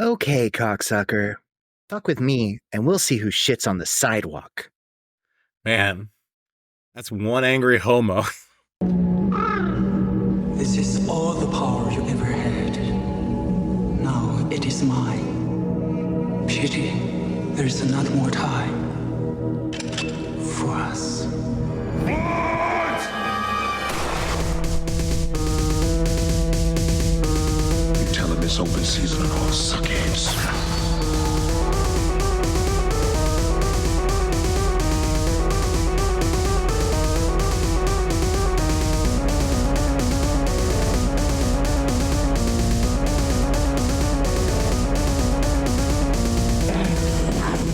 Okay, cocksucker. Fuck with me, and we'll see who shits on the sidewalk. Man, that's one angry homo. This is all the power you ever had. Now it is mine. Pity there is not more time for us. You tell him it's open season on all suckheads.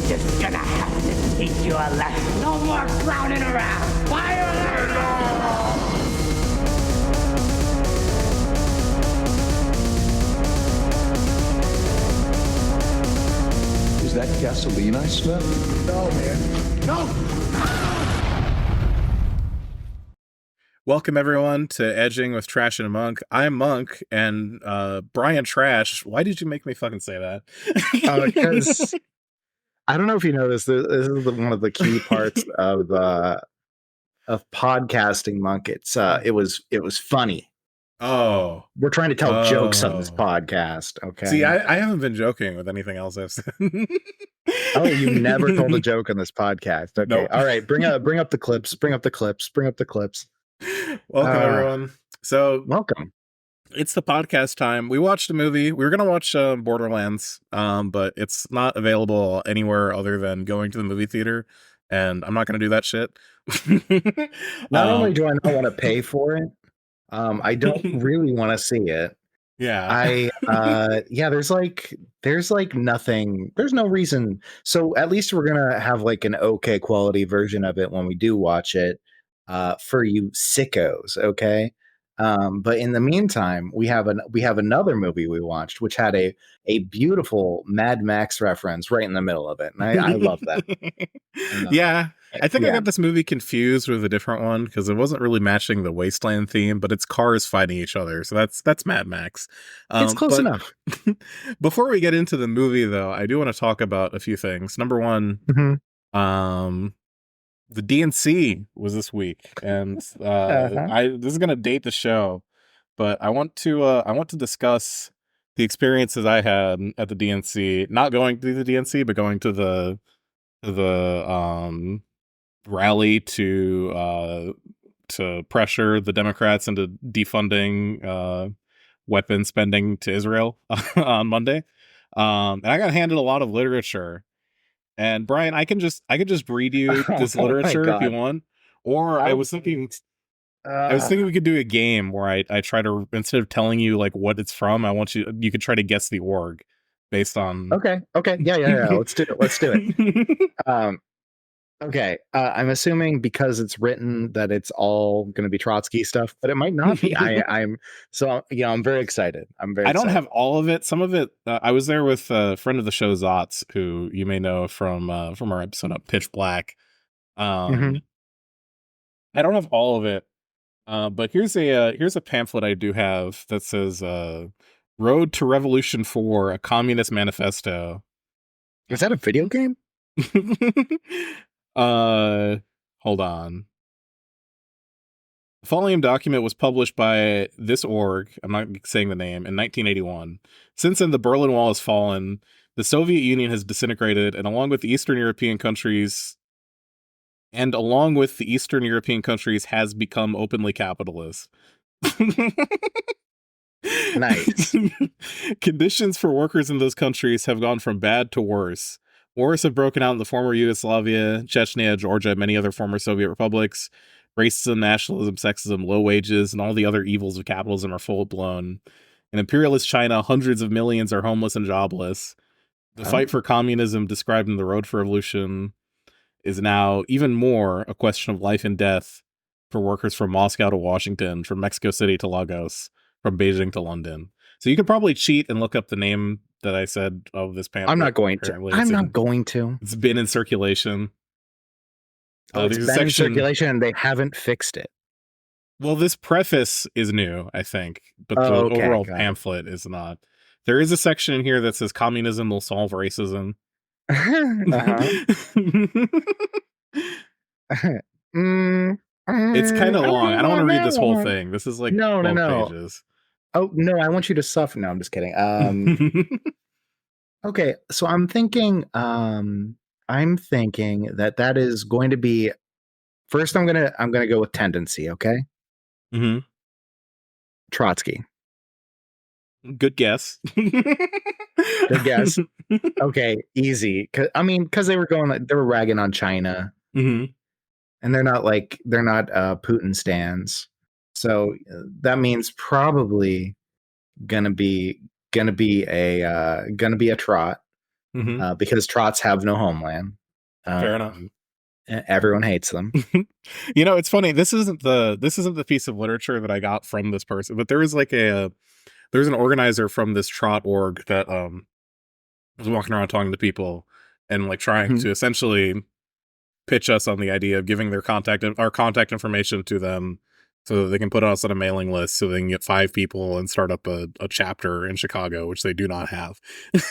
Just gonna have to teach you a lesson. No more clowning around. Fire Is that gasoline I smell? No, man. No! Welcome everyone to Edging with Trash and a Monk. I'm Monk, and Brian Trash. Why did you make me fucking say that? Because I don't know if you know this. This is one of the key parts of podcasting, Monk. It was funny. Oh, We're trying to tell jokes on this podcast. Okay. See, I haven't been joking with anything else I've said. Oh, you never told a joke on this podcast. Okay. Nope. All right. Bring up the clips. Bring up the clips. Welcome everyone. So Welcome. it's the podcast time. We watched a movie. We were gonna watch Borderlands, but it's not available anywhere other than going to the movie theater, and I'm not gonna do that shit. Not only do I not want to pay for it, I don't really want to see it. Yeah. There's nothing, there's no reason. So at least we're gonna have like an okay quality version of it when we do watch it, for you sickos, okay? But in the meantime, we have another movie we watched, which had a beautiful Mad Max reference right in the middle of it, and I love that. Yeah, I think I Yeah. got this movie confused with a different one because it wasn't really matching the Wasteland theme, but it's cars fighting each other, so that's Mad Max. It's close but enough. Before we get into the movie, though, I do want to talk about a few things. Number one, the DNC was this week, and this is gonna date the show, but I want to discuss the experiences I had at the DNC, not going to the DNC, but going to the rally to pressure the Democrats into defunding weapon spending to Israel on Monday. And I got handed a lot of literature. And Brian, I could just read you this literature if you want. Or I was thinking we could do a game where I try to, instead of telling you like what it's from, you could try to guess the org based on. Okay. Yeah. Let's do it. Okay. I'm assuming because it's written that it's all going to be Trotsky stuff, but it might not be. I'm very excited. I don't have all of it. Some of it. I was there with a friend of the show, Zotz, who you may know from our episode of Pitch Black. I don't have all of it, but here's a pamphlet I do have that says "Road to Revolution 4: A Communist Manifesto." Is that a video game? Hold on. The following document was published by this org, I'm not saying the name, in 1981. Since then, the Berlin Wall has fallen, the Soviet Union has disintegrated, and along with the Eastern European countries has become openly capitalist. Nice. Conditions for workers in those countries have gone from bad to worse. Wars have broken out in the former Yugoslavia, Chechnya, Georgia, and many other former Soviet republics. Racism, nationalism, sexism, low wages, and all the other evils of capitalism are full blown. In imperialist China, hundreds of millions are homeless and jobless. The fight for communism, described in The Road for Revolution, is now even more a question of life and death for workers from Moscow to Washington, from Mexico City to Lagos, from Beijing to London. So you could probably cheat and look up the name that I said of this pamphlet. I'm not going to. It's been in circulation. It's been in circulation and they haven't fixed it. Well, this preface is new, I think, but the overall pamphlet is not. There is a section in here that says communism will solve racism. Uh-huh. It's kind of long. I don't want to read this whole No, thing. This is like no, 12 no. pages. Oh, no, I want you to suffer. No, I'm just kidding. Okay, so I'm thinking that is going to be first I'm gonna go with tendency, okay? Mhm. Trotsky. Good guess. Good guess. Okay, easy. Because they were ragging on China, Mhm. and they're not Putin stans. So that means probably gonna be a trot, Mhm. because trots have no homeland. Fair enough. Everyone hates them. You know, it's funny. This isn't the piece of literature that I got from this person, but there is like there's an organizer from this trot org that was walking around talking to people and like trying to essentially pitch us on the idea of giving our contact information to them so that they can put us on a mailing list so they can get 5 people and start up a chapter in Chicago, which they do not have.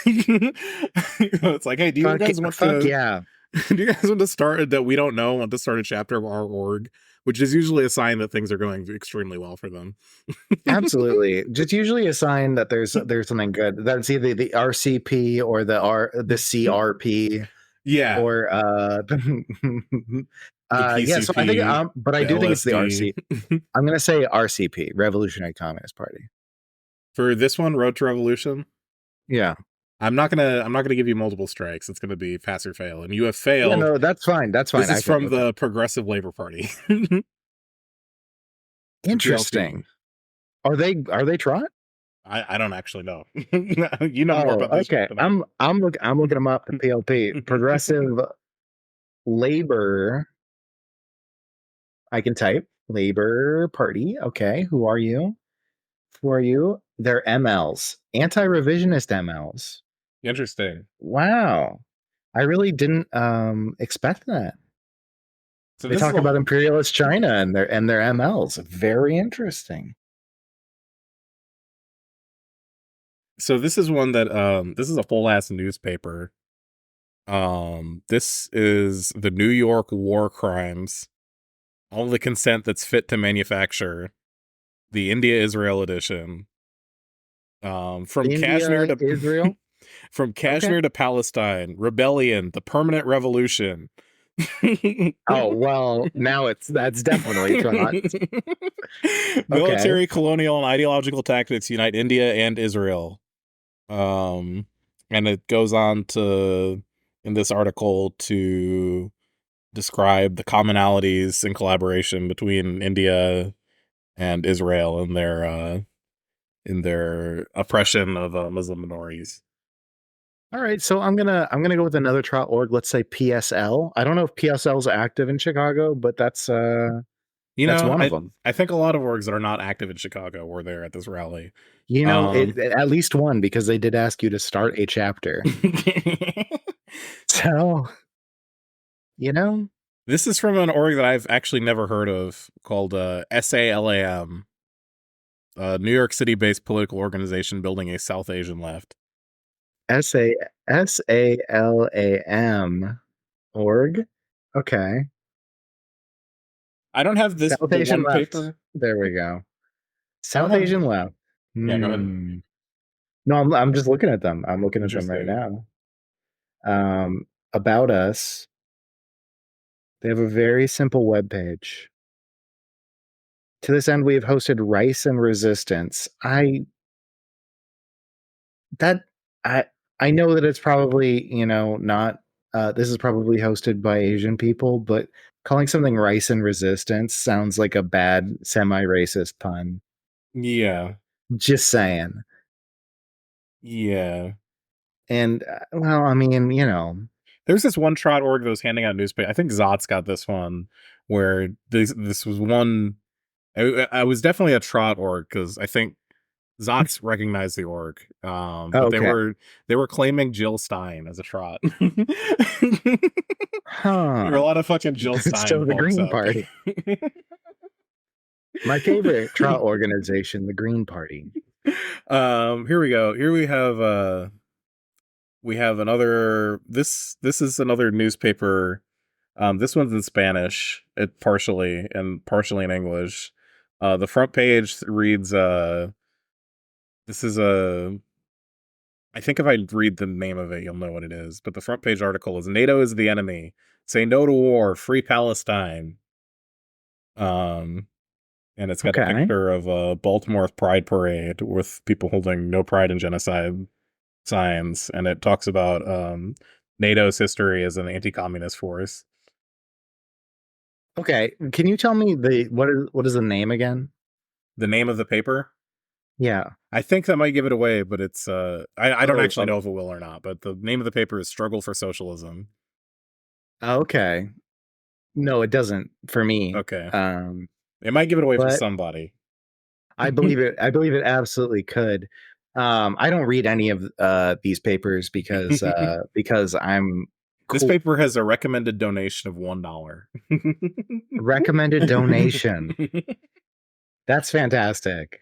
It's like, hey, do you guys want to start that we don't know want to start a chapter of our org, which is usually a sign that things are going extremely well for them. Absolutely. Just usually a sign that there's something good. That's either the RCP or the CRP. Yeah. Or yeah, so I think but I do think it's the RC. I'm gonna say RCP, Revolutionary Communist Party. For this one, Road to Revolution. Yeah. I'm not gonna give you multiple strikes. It's gonna be pass or fail, and you have failed. Yeah, no, that's fine. That's fine. This is from the Progressive Labor Party. Interesting. Are they trot? I don't actually know. You know more about this. Okay, I'm looking them up. The PLP, Progressive Labor. I can type Labor Party. Okay, who are you? They're MLs, anti-revisionist MLs. Interesting. Wow, I really didn't expect that. So they talk about imperialist China and their MLs. Very interesting. So this is one that this is a full ass newspaper. This is the New York War Crimes. All the consent that's fit to manufacture. The India-Israel edition. From Kashmir to Israel. From Kashmir to Palestine, rebellion, the permanent revolution. Oh, well, now that's definitely trot. Military, colonial, and ideological tactics unite India and Israel. And it goes on to, in this article, to describe the commonalities and collaboration between India and Israel in their oppression of Muslim minorities. All right, so I'm gonna go with another trot org. Let's say PSL. I don't know if PSL is active in Chicago, but that's one of them. I think a lot of orgs that are not active in Chicago were there at this rally. At least one, because they did ask you to start a chapter. So, this is from an org that I've actually never heard of called SALAM, New York City-based political organization building a South Asian left. SALAM org. Okay. I don't have this South Asian left. paper. There we go. South Asian left. Yeah, go ahead. No, I'm just looking at them. I'm looking at them right now. About us. They have a very simple webpage. To this end, we have hosted Rice and Resistance. I know that it's probably, not, this is probably hosted by Asian people, but calling something Rice and Resistance sounds like a bad semi-racist pun. Yeah. Just saying. Yeah. And, well, I mean, there's this one trot org that was handing out newspaper. I think Zot's got this one where this was one. I was definitely a trot org because I think Zot's recognized the org. But they were claiming Jill Stein as a trot. There were a lot of fucking Jill Stein. Still the Green Party. My favorite trot organization, the Green Party. Here we go. Here we have another this is another newspaper. This one's in Spanish, partially and partially in English. The front page reads this is a I think if I read the name of it, you'll know what it is. But the front page article is NATO is the enemy. Say no to war. Free Palestine. And it's got a Okay. picture of a Baltimore Pride Parade with people holding no pride in genocide signs. And it talks about NATO's history as an anti-communist force. Okay. Can you tell me what is the name again? The name of the paper? Yeah. I think that might give it away, but it's I don't actually Oh. know if it will or not, but the name of the paper is Struggle for Socialism. Okay. No, it doesn't for me. Okay. It might give it away for somebody. I believe it absolutely could. I don't read any of these papers because I'm This paper has a recommended donation of $1. recommended donation. That's fantastic.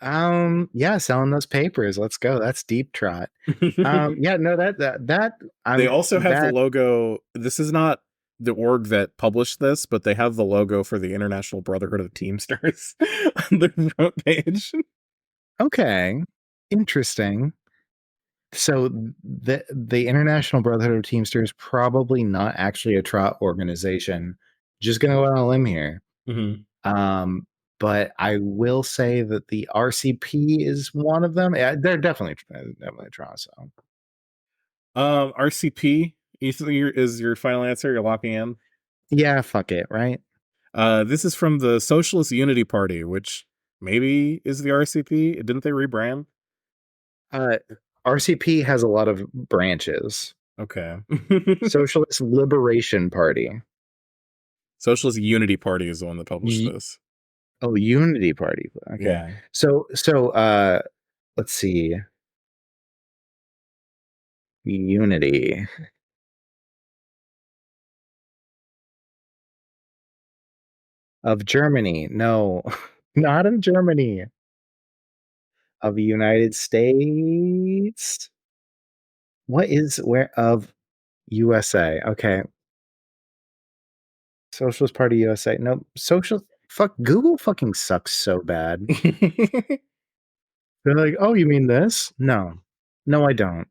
Yeah, selling those papers. Let's go. That's deep trot. Yeah, no, that they also have the logo. This is not the org that published this, but they have the logo for the International Brotherhood of Teamsters on the front page. Okay, interesting. So the International Brotherhood of Teamsters probably not actually a trot organization. Just gonna go on a limb here. Mm-hmm. But I will say that the RCP is one of them. Yeah, they're definitely trot. So, RCP is your final answer. You're locking in. Yeah, fuck it, right? This is from the Socialist Unity Party, which maybe is the RCP. Didn't they rebrand? RCP has a lot of branches. Okay. Socialist Liberation Party. Socialist Unity Party is the one that published this. Oh, Unity Party. Okay. Yeah. So let's see. Unity. Of Germany. No, not in Germany. Of the United States. Where of USA? Okay. Socialist Party USA. No, fuck, Google fucking sucks so bad. They're like, oh, you mean this? No, I don't.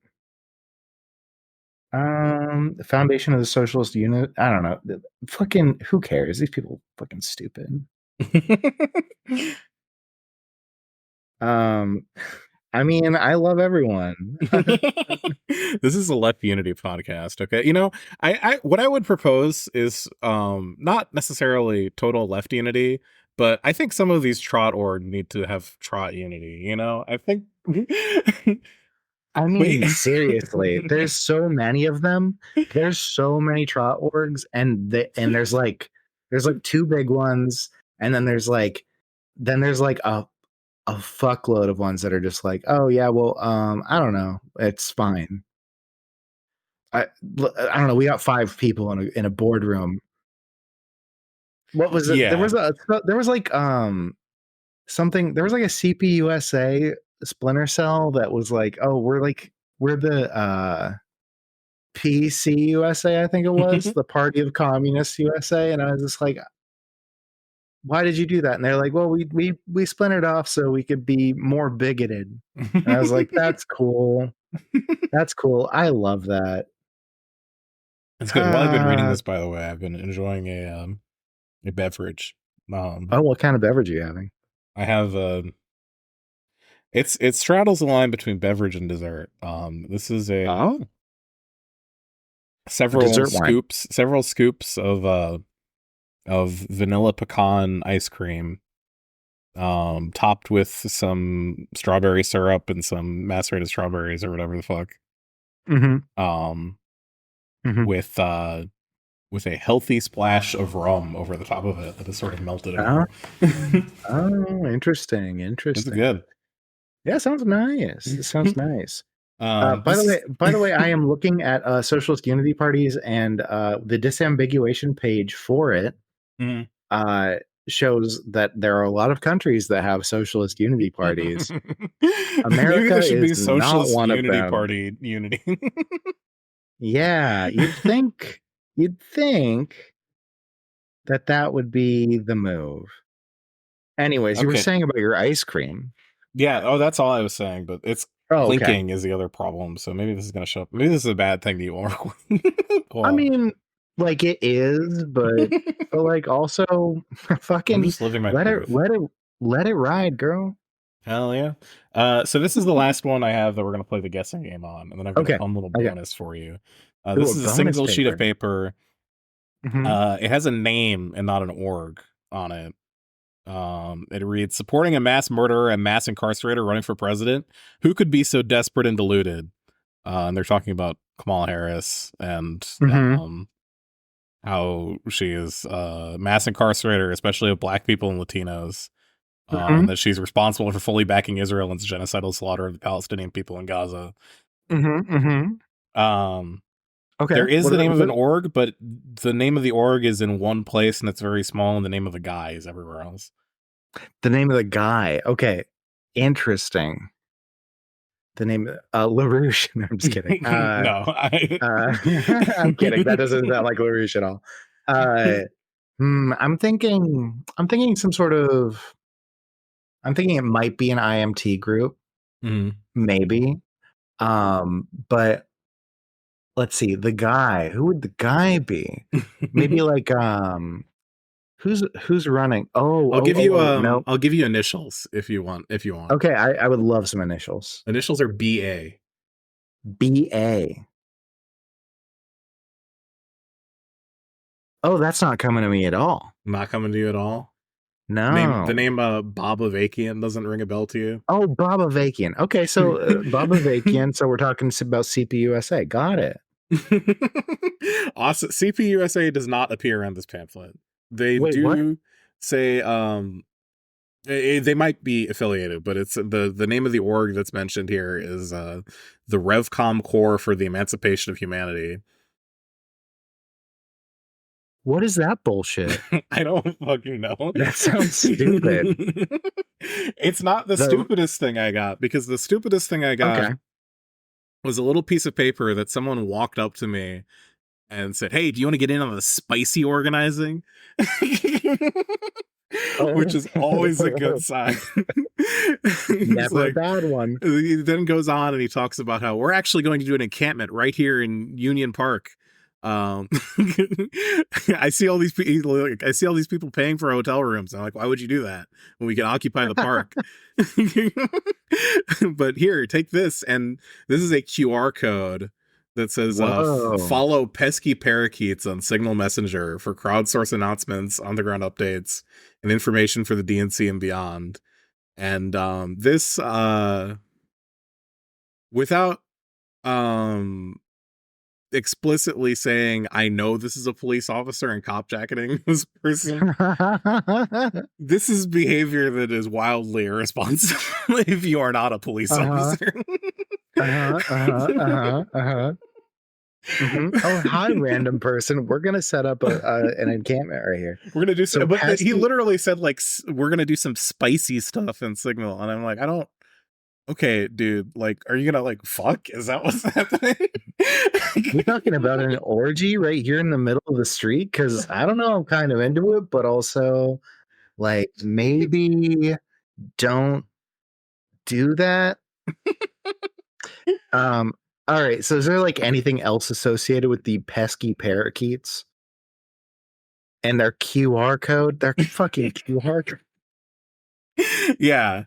The Foundation of the Socialist Unit. I don't know. Fucking, who cares? These people are fucking stupid. I mean, I love everyone. This is a Left Unity podcast, okay? You know, I what I would propose is not necessarily total left unity, but I think some of these trot org need to have trot unity, you know? I think I mean, seriously, there's so many of them. There's so many trot orgs, and there's like two big ones, and then there's like a fuckload of ones that are just like, oh yeah, well, I don't know, it's fine. I don't know. We got 5 people in a boardroom. What was it? Yeah. There was like something. There was like a CPUSA splinter cell that was like, oh, we're the PCUSA, I think it was, the Party of Communist USA, and I was just like, why did you do that? And they're like, well, we splintered off so we could be more bigoted. And I was like, that's cool. That's cool. I love that. That's good. While I've been reading this, by the way, I've been enjoying a beverage. Oh, what kind of beverage are you having? I have it straddles the line between beverage and dessert. This is several scoops of vanilla pecan ice cream, topped with some strawberry syrup and some macerated strawberries or whatever the fuck. With a healthy splash of rum over the top of it that is sort of melted over. Oh, interesting. It's good. Yeah, sounds nice. It sounds nice. By the way, I am looking at Socialist Unity Parties and the disambiguation page for it. shows that there are a lot of countries that have socialist unity parties. Maybe America there should be is not socialist one of unity them. party unity. Yeah, you'd think that would be the move. Anyways, you were Okay. saying about your ice cream. Yeah. Oh, that's all I was saying. But it's Oh, okay. blinking is the other problem. So maybe this is gonna show up. Maybe this is a bad thing to eat while recording. I mean, like it is, but like also I'm fucking just living my let truth. it ride, girl. Hell yeah. So this is the last one I have that we're gonna play the guessing game on, and then I've got a fun little bonus for you. This is a single sheet of paper. It has a name and not an org on it. It reads, supporting a mass murderer and mass incarcerator running for president. Who could be so desperate and deluded? And they're talking about Kamala Harris and how she is mass incarcerator, especially of Black people and Latinos. And that she's responsible for fully backing Israel in its genocidal slaughter of the Palestinian people in Gaza. Okay. There is the name of an org, but the name of the org is in one place and it's very small, and the name of the guy is everywhere else. The name of the guy. Okay. Interesting. The name LaRouche. No, I'm just kidding. No, I'm kidding. That doesn't sound like LaRouche at all. I'm thinking some sort of. I'm thinking it might be an IMT group, maybe. But let's see. The guy. Who would the guy be? Maybe like Who's running? I'll give you no. I'll give you initials if you want. Okay, I would love some initials. Initials are BA. BA. Oh, that's not coming to me at all. Not coming to you at all? No. The name Bob Avakian doesn't ring a bell to you? Oh, Bob Avakian. Okay, so Bob Avakian. So we're talking about CPUSA. Got it. Awesome. CPUSA does not appear on this pamphlet. They say they might be affiliated, but it's the name of the org that's mentioned here is the Revcom Corps for the Emancipation of Humanity. What is that bullshit? I don't fucking know. That sounds stupid. It's not the stupidest thing I got, because the stupidest thing I got was a little piece of paper that someone walked up to me and said, "Hey, do you want to get in on the spicy organizing?" Which is always a good sign. Never a bad one. He then goes on and he talks about how we're actually going to do an encampment right here in Union Park. I see all these people paying for hotel rooms. I'm like, why would you do that when we can occupy the park? But here, take this, and this is a QR code that says follow pesky parakeets on Signal Messenger for crowdsource announcements, on-the-ground updates, and information for the DNC and beyond. And this without explicitly saying, I know this is a police officer and cop jacketing this person. This is behavior that is wildly irresponsible if you are not a police officer. Oh, hi, random person. We're gonna set up an encampment right here. We're gonna do some. But he literally said, like, we're gonna do some spicy stuff in Signal, and I'm like, I don't. Okay, dude, like, are you gonna, like, fuck? Is that what's happening? You're talking about an orgy right here in the middle of the street? Because I don't know, I'm kind of into it, but also, like, maybe don't do that. All right, so is there, like, anything else associated with the pesky parakeets? And their QR code? Their fucking QR code? Yeah.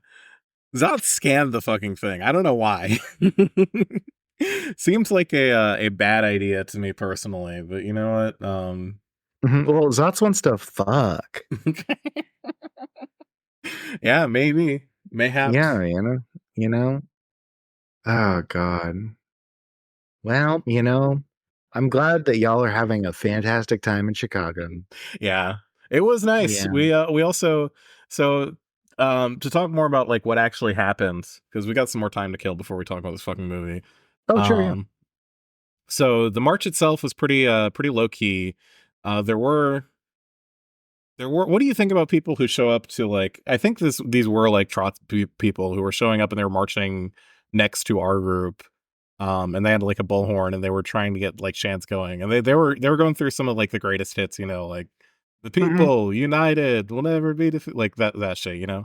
Zot scanned the fucking thing. I don't know why. Seems like a bad idea to me personally, but you know what? Well, Zotz wants to fuck. Yeah, maybe. Mayhaps. Yeah, you know. Oh God. Well, I'm glad that y'all are having a fantastic time in Chicago. Yeah. It was nice. Yeah. We also to talk more about, like, what actually happens, because we got some more time to kill before we talk about this fucking movie. Oh, sure. Yeah. So the march itself was pretty low key. There were What do you think about people who show up to like? I think these were like trot people who were showing up and they were marching next to our group, and they had like a bullhorn and they were trying to get like chants going, and they were going through some of like the greatest hits, like the Mhm. people united will never be defeated, like that shit, Yeah,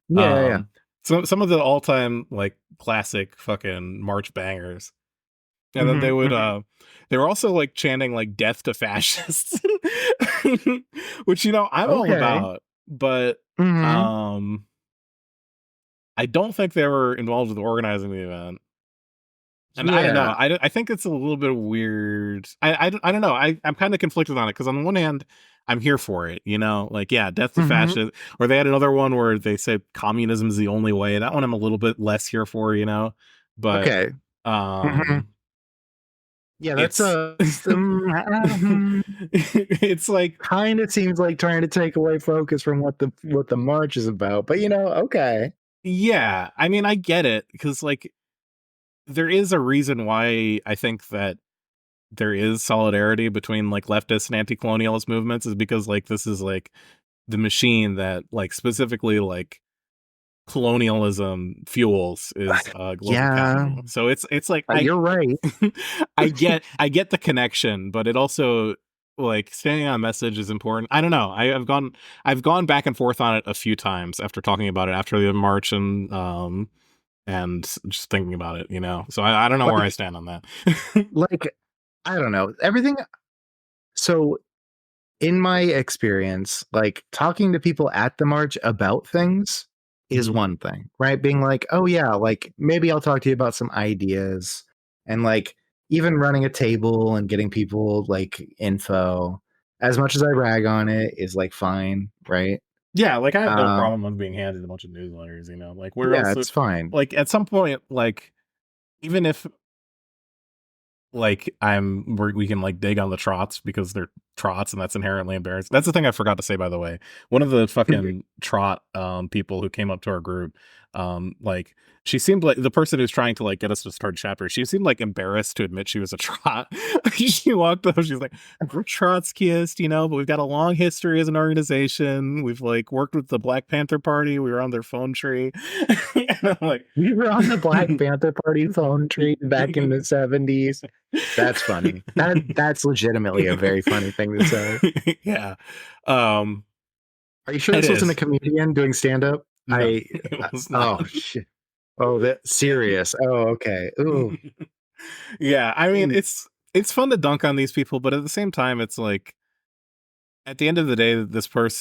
yeah. So some of the all time like classic fucking march bangers. And then Mhm, mhm. they were also like chanting like death to fascists. Which I'm all Okay. about, but Mhm. um I don't think they were involved with organizing the event. And I don't know. Yeah. I think it's a little bit weird. I don't know. I'm kind of conflicted on it because on the one hand, I'm here for it. Like yeah, death to Mhm. fascist. Or they had another one where they say communism is the only way. That one I'm a little bit less here for. But Okay. Mhm. um, Yeah, that's it's it's like kinda seems like trying to take away focus from what the march is about, but, okay. yeah. I mean, I get it because like there is a reason why I think that there is solidarity between like leftist and anti-colonialist movements is because like this is like the machine that like specifically like colonialism fuels is global Yeah, capitalism. So it's like you're right. I get the connection, but it also like staying on message is important. I don't know. I've gone back and forth on it a few times after talking about it after the march and just thinking about it. So I don't know where I Like stand on that. like, I don't know, everything so in my experience, like talking to people at the march about things is Mhm. one thing, right? Being like, oh yeah, like maybe I'll talk to you about some ideas and like even running a table and getting people like info, as much as I rag on it, is like fine, right? Yeah, like I have no Um, problem with being handed a bunch of newsletters. Like we're yeah, also it's fine. like at some point, like even if like we can like dig on the trots because they're trots and that's inherently embarrassing. That's the thing I forgot to say, by the way. One of the fucking trot people who came up to our group, like she seemed like the person who's trying to like get us to start chapter, she seemed like embarrassed to admit she was a trot. She walked up, she's like, we're Trotskyists, but we've got a long history as an organization. We've like worked with the Black Panther Party, we were on their phone tree. And I'm like We were on the Black Panther Party phone tree back in the 70s. That's funny. That's legitimately a very funny thing to say. Yeah. Um, Are you sure it this wasn't a is. comedian doing stand-up? No, it was not. Oh shit. Oh, that serious. Oh, okay. Ooh. Yeah, I mean, Mm. it's fun to dunk on these people, but at the same time, it's like at the end of the day,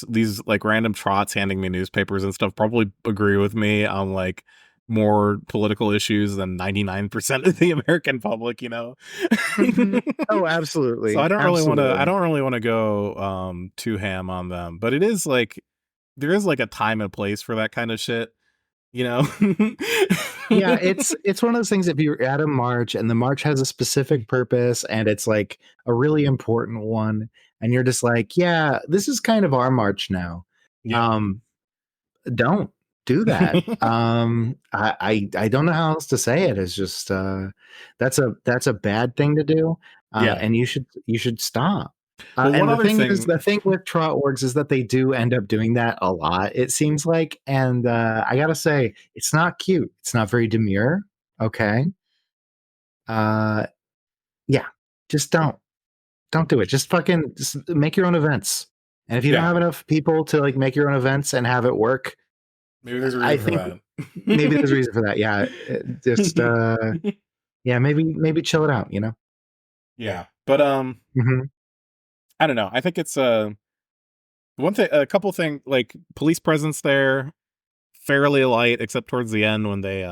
these like random trots handing me newspapers and stuff probably agree with me on like more political issues than 99% of the American public. Mhm. Oh, So absolutely. I don't really want to I Absolutely. don't really want to go too ham on them, but it is like there is like a time and place for that kind of shit, you know? Yeah, it's one of those things if you're at a march and the march has a specific purpose and it's like a really important one and you're just like, "Yeah, this is kind of our march now." Yeah. Um, don't do that. I don't know how else to say it. It's just that's a bad thing to do, Yeah. and you should stop. Well, one And the other thing is, thing, the thing with trot orgs is that they do end up doing that a lot. It seems like, and I gotta say, it's not cute. It's not very demure. Okay, uh, yeah, just don't do it. Just fucking just make your own events. And if you don't yeah, have enough people to like make your own events and have it work, maybe there's a I reason for think maybe there's a reason for that. Yeah, just that. yeah, maybe chill it out. Yeah. But Mhm. I don't know. I think it's a couple thing like police presence there fairly light except towards the end when they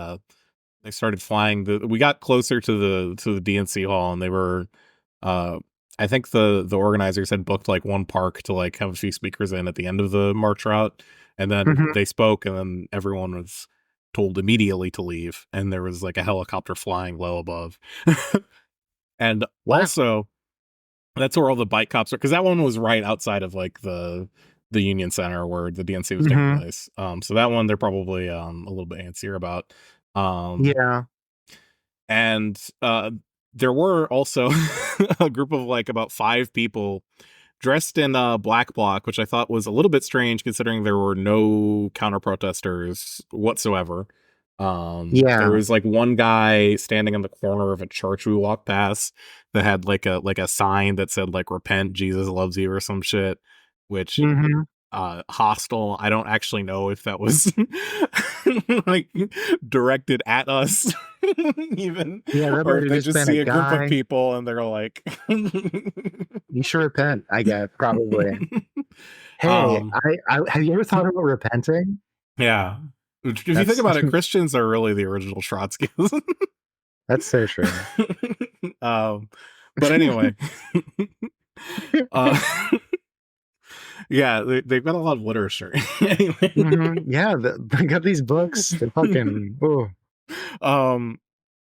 started flying. We got closer to the DNC hall and they were uh I think the organizers had booked like one park to like have a few speakers in at the end of the march route, and then Mhm. they spoke and then everyone was told immediately to leave and there was like a helicopter flying low above. And Wow. also that's where all the bike cops are, because that one was right outside of like the Union Center where the DNC was taking Mhm. place. So that one they're probably a little bit antsier about. Um, Yeah. and there were also a group of like about 5 people dressed in black bloc, which I thought was a little bit strange considering there were no counter protesters whatsoever. There was like one guy standing in the corner of a church we walked past that had like a sign that said like "Repent, Jesus loves you" or some shit, which hostile. I don't actually know if that was like directed at us even, or if they just see a group of people and they're like, you should repent, I guess, probably. Hey, I have you ever thought about repenting? Yeah. If you think about it, Christians are really the original Trotskyists. That's so true. But anyway. Yeah, they've got a lot of literature. Anyway. Yeah, they got these books. They're fucking.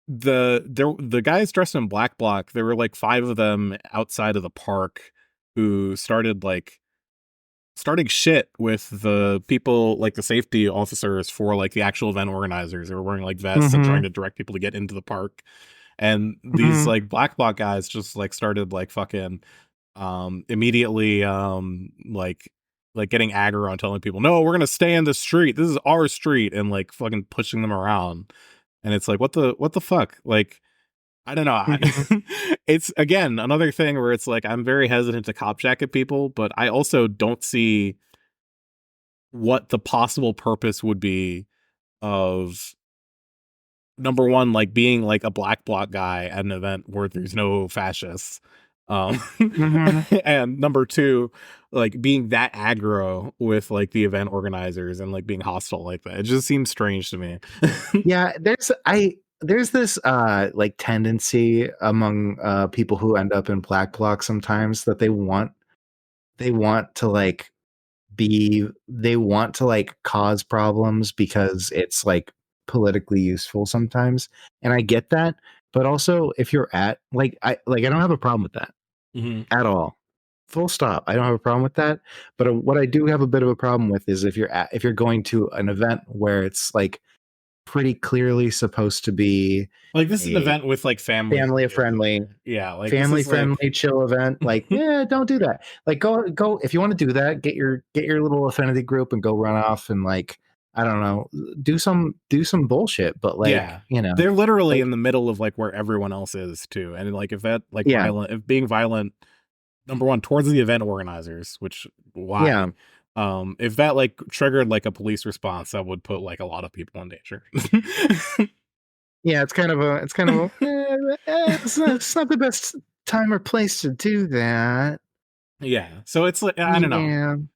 The guys dressed in black bloc. There were like 5 of them outside of the park who started starting shit with the people, like the safety officers for like the actual event organizers. They were wearing like vests and trying to direct people to get into the park. And these like black bloc guys just like started like fucking immediately like getting aggro on telling people, no, we're gonna stay in the street, this is our street, and like fucking pushing them around. And it's like, what the fuck? Like, I don't know. It's again another thing where it's like I'm very hesitant to cop jacket people, but I also don't see what the possible purpose would be of, number one, like being like a black bloc guy at an event where there's no fascists. And number 2, like being that aggro with like the event organizers and like being hostile like that. It just seems strange to me. Yeah, there's this like tendency among people who end up in black bloc sometimes that they want to like cause problems because it's like politically useful sometimes, and I get that. But also, if you're at I don't have a problem with that at all. Full stop. I don't have a problem with that. But what I do have a bit of a problem with is if you're going to an event where it's like pretty clearly supposed to be like this is an event with like family friendly, like family friendly, like chill event. Like, yeah, don't do that. Like, go if you want to do that, get your little affinity group and go run off and like, I don't know, do some bullshit. But like, they're literally like, in the middle of like where everyone else is too. And like, if that like if being violent, number one, towards the event organizers, which why? Yeah. If that like triggered like a police response, that would put like a lot of people in danger. Yeah, it's kind of it's not the best time or place to do that. Yeah, so it's like, I don't know.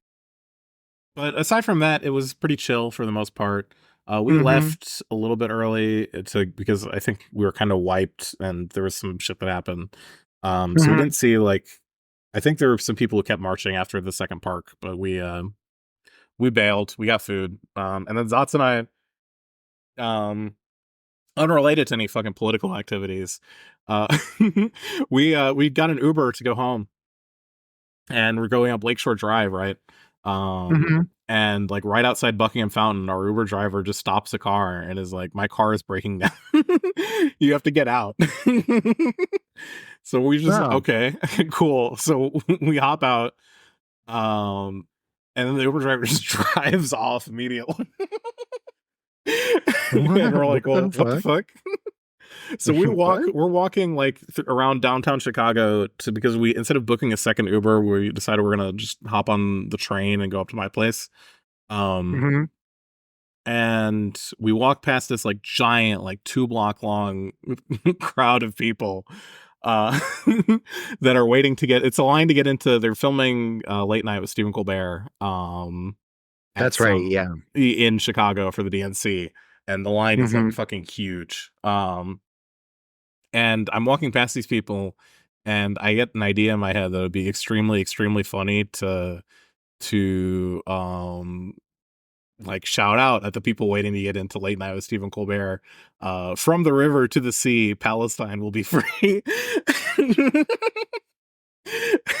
But aside from that, it was pretty chill for the most part. We left a little bit early because I think we were kind of wiped and there was some shit that happened. So we didn't see like, I think there were some people who kept marching after the second park, but we bailed. We got food. And then Zatz and I, unrelated to any fucking political activities, we got an Uber to go home, and we're going up Lakeshore Drive, right? And like right outside Buckingham Fountain, our Uber driver just stops the car and is like, my car is breaking down. You have to get out. So we just, okay, cool. So we hop out. And then the Uber driver just drives off immediately. And we're like, well, what the fuck? So we're walking like around downtown Chicago because we, instead of booking a second Uber, we decided we're gonna just hop on the train and go up to my place. And we walk past this like giant, like 2-block long crowd of people that are waiting to get, it's a line to get into, they're filming Late Night with Stephen Colbert. That's right, yeah. In Chicago for the DNC. And the line is like fucking huge. And I'm walking past these people, and I get an idea in my head that would be extremely, extremely funny to like shout out at the people waiting to get into Late Night with Stephen Colbert. From the river to the sea, Palestine will be free.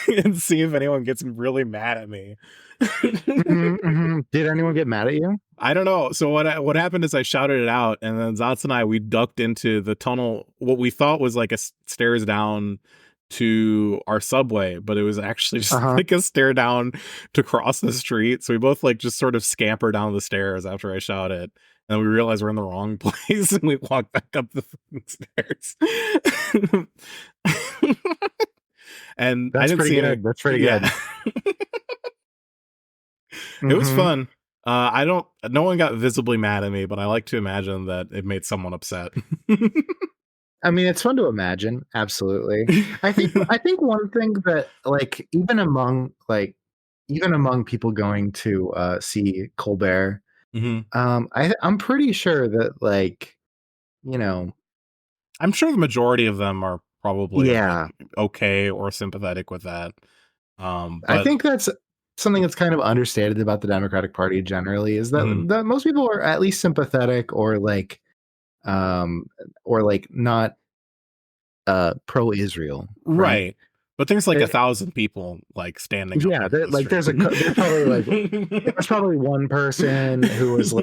And see if anyone gets really mad at me. Did anyone get mad at you? I don't know. So what happened is I shouted it out, and then Zatz and I, we ducked into the tunnel, what we thought was like a stairs down to our subway, but it was actually just Uh-huh. like a stair down to cross the street. So we both like just sort of scamper down the stairs after I shouted. And we realized we're in the wrong place and we walk back up the stairs. And I That's didn't pretty see good. That's pretty yeah. good. It was Mhm. fun. No one got visibly mad at me, but I like to imagine that it made someone upset. I mean, it's fun to imagine. Absolutely. I think one thing that like even among people going to see Colbert, Mhm. I'm pretty sure that like, you know, I'm sure the majority of them are probably like yeah, okay or sympathetic with that. I But think that's something that's kind of understated about the Democratic Party generally is that mhm. that most people are at least sympathetic um or like not pro-Israel, right? Right. But there's like Eh, 1,000 people like standing up yeah, on the street. there's probably one person who was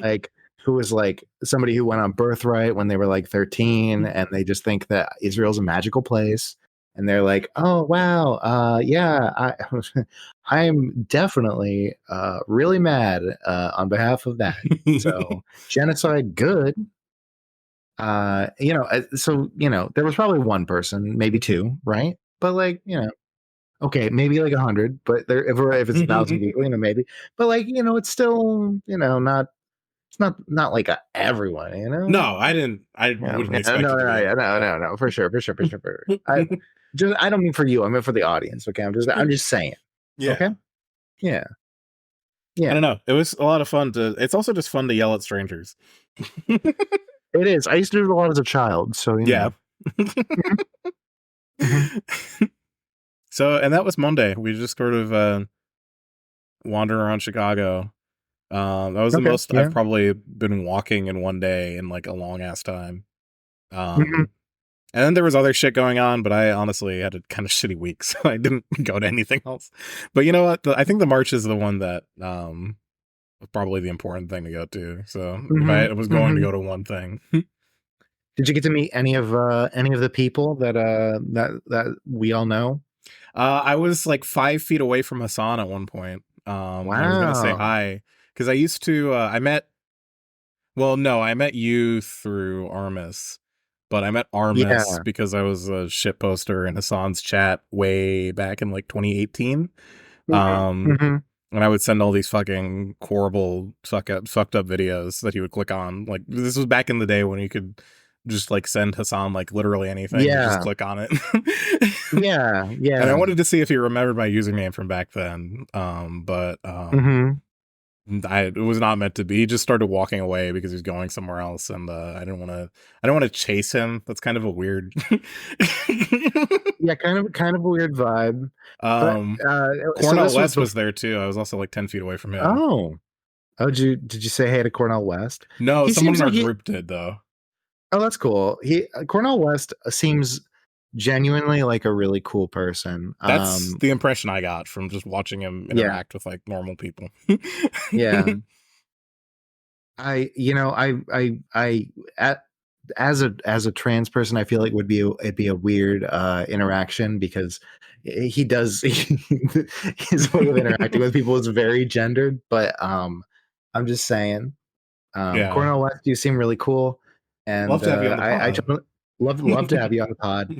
like somebody who went on Birthright when they were like 13 and they just think that Israel's a magical place and they're like, "Oh wow, yeah, I'm definitely really mad on behalf of that." So, genocide good. There was probably one person, maybe two, right? But like, okay, maybe like 100, but if it's 1,000 people, maybe. But like, it's still, not it's not like everyone, No, I Yeah, wouldn't yeah, expect no, it to no, be. yeah, no, for sure, for sure, for sure. I don't mean for you. I mean for the audience. Okay, I'm just saying. Yeah. Okay. Yeah. I Yeah. don't know. It was a lot of fun it's also just fun to yell at strangers. It is. I used to do it a lot as a child, so Yeah. Mhm. So, and that was Monday. We just sort of wandered around Chicago. That was the Okay. most Yeah. I've probably been walking in one day in like a long ass time. Mhm. And then there was other shit going on, but I honestly had a kind of shitty week, so I didn't go to anything else. But you know what? I think the march is the one that was probably the important thing to go to. So if Mhm. I was going to Mhm. go to one thing, Did you get to meet any of the people that we all know? I was like 5 feet away from Hassan at one point. And I was gonna say Wow. hi because I used to. I met. Well, no, I met you through Armis, but I met Armis Yeah. because I was a shit poster in Hassan's chat way back in like 2018. Mhm. Um, Mhm. and I would send all these fucking horrible, fucked up videos that he would click on. Like this was back in the day when you could just like send Hassan like literally anything. You just Yeah. click on it. Yeah. And I Yeah. wanted to see if he remembered my username from back then. But Mhm. it was not meant to be. He just started walking away because he was going somewhere else, and I didn't want to chase him. That's kind of a weird. Yeah, kind of a weird vibe. But so Cornell this was West before. was there too. I was also like 10 feet away from him. Oh. Oh, did you say hey to Cornell West? No, He someone seems in our like he group did though. Oh, that's cool. Cornell West seems genuinely like a really cool person. That's the impression I got from just watching him Yeah. interact with like normal people. Yeah. I at as a trans person, I feel like it'd be a weird interaction because he does his way of interacting with people is very gendered. But I'm just saying, Yeah, Cornell West, you seem really cool, love and to have you on the I pod. totally love to have you on the pod.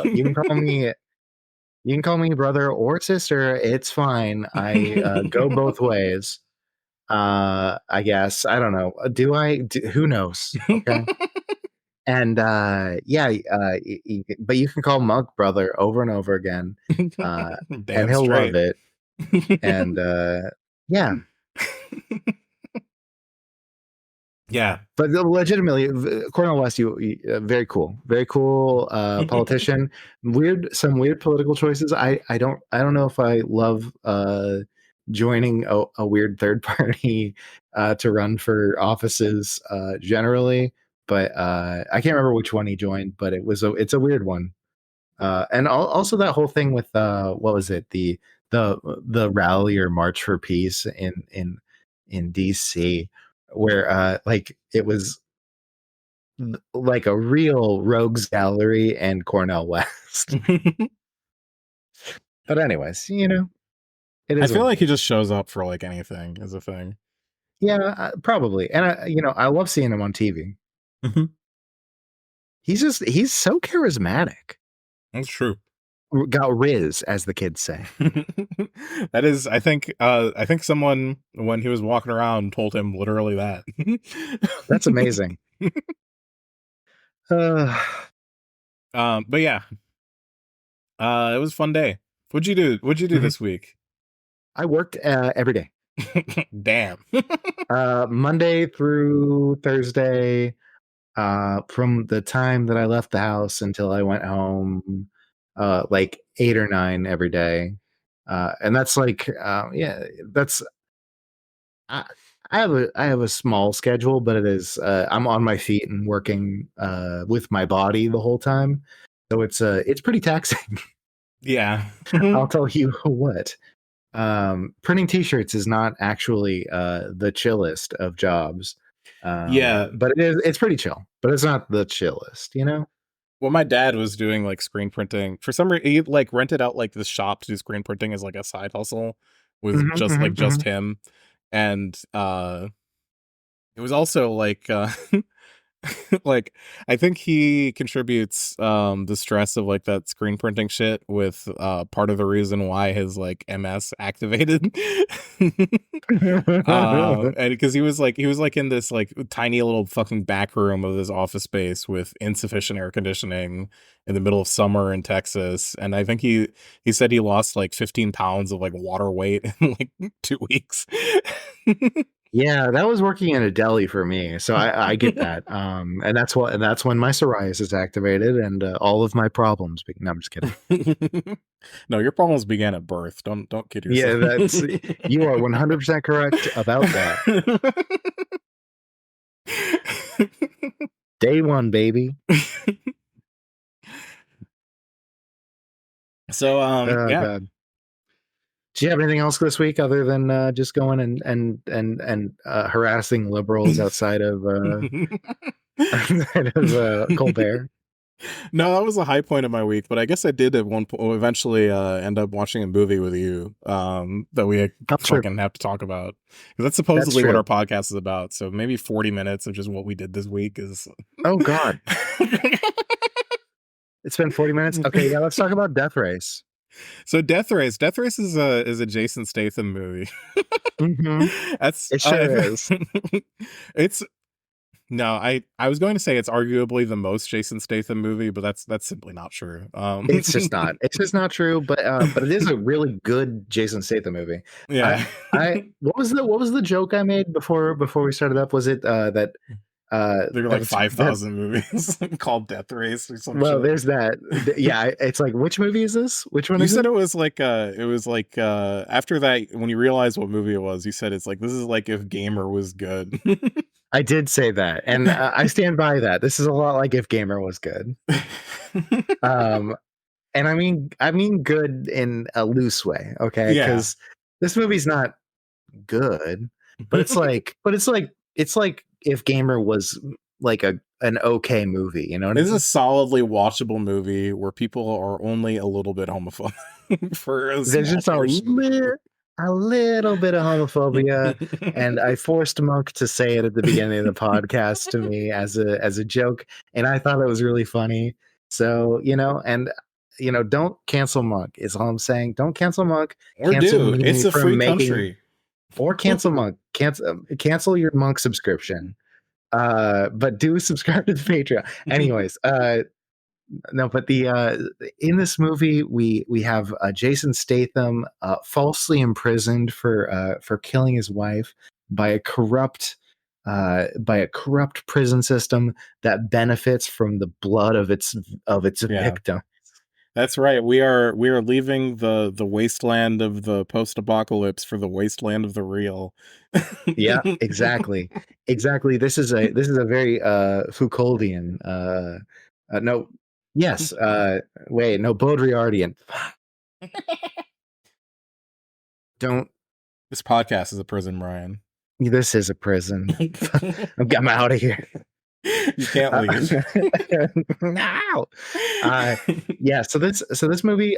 You can call me. You can call me brother or sister. It's fine. I go both ways. I guess I don't know. Who knows? Okay. And but you can call Monk brother over and over again, and Damn he'll love straight. it. And yeah, Yeah. but legitimately, Cornel West, very cool politician. Some weird political choices. I don't know if I love joining a weird third party to run for offices generally, but I can't remember which one he joined, but it's a weird one. And also that whole thing with what was it the rally or march for peace in DC where like it was like a real rogues gallery and Cornell West. But anyways, it I is. feel like he just shows up for like anything as a thing. Yeah, probably. And I love seeing him on TV. Mm-hmm. He's so charismatic. That's true. Got Riz, as the kids say. That is, I think someone when he was walking around told him literally that. That's amazing. But yeah, it was a fun day. What'd you do? This week? I worked every day. Damn. Monday through Thursday, from the time that I left the house until I went home, like 8 or 9 every day. And that's like, that's, I have a small schedule, but it is, I'm on my feet and working, with my body the whole time. So it's pretty taxing. Yeah. I'll tell you what. Printing t-shirts is not actually the chillest of jobs. Yeah, but it's pretty chill, but it's not the chillest, well, my dad was doing like screen printing for some reason. He like rented out like this shop to do screen printing as like a side hustle with just him, and it was also like like I think he contributes the stress of like that screen printing shit with part of the reason why his like MS activated. And because he was like in this like tiny little fucking back room of this office space with insufficient air conditioning in the middle of summer in Texas, and I think he said he lost like 15 pounds of like water weight in like 2 weeks. Yeah, that was working in a deli for me, so I get that. And that's when my psoriasis activated and all of my problems. No, I'm just kidding. No, your problems began at birth. Don't kid yourself. Yeah, you are 100% correct about that. Day one, baby. So yeah. God. Do you have anything else this week other than just going and harassing liberals outside of Colbert? No, that was the high point of my week, but I guess I did at one point eventually end up watching a movie with you that we fucking have to talk about. Because that's supposedly what our podcast is about. So maybe 40 minutes of just what we did this week is... Oh, God. It's been 40 minutes? Okay, yeah, let's talk about Death Race. So Death Race is a Jason Statham movie. Mm-hmm. It sure is. It's... No, I was going to say it's arguably the most Jason Statham movie, but that's simply not true. It's just not. It's just not true. But it is a really good Jason Statham movie. Yeah. What was the joke I made before we started up? Was it that there are like 5,000 movies called Death Race or something? Well, there's that. Yeah, it's like, which movie is this? Which one? You is said it? It was like after that, when you realized what movie it was, you said it's like, this is like if Gamer was good. I did say that, and I stand by that. This is a lot like if Gamer was good. And I mean good in a loose way, okay? Because this movie's not good, but it's like if Gamer was like an okay movie, you know? This is a solidly watchable movie where people are only a little bit homophobic. There's just a little bit of homophobia, and I forced Monk to say it at the beginning of the podcast to me as a joke, and I thought it was really funny. So don't cancel Monk is all I'm saying. Don't cancel Monk. Or cancel do. It's a free country. Or cancel Monk. Cancel your Monk subscription. But do subscribe to the Patreon. Anyways, no, but in this movie we have Jason Statham falsely imprisoned for killing his wife by a corrupt prison system that benefits from the blood of its victim. That's right. We are leaving the wasteland of the post-apocalypse for the wasteland of the real. Yeah, exactly. This is a very Foucauldian no. Yes. Wait, no, Baudrillardian. Don't. This podcast is a prison, Brian. This is a prison. I'm out of here. You can't leave. No. Yeah, so this movie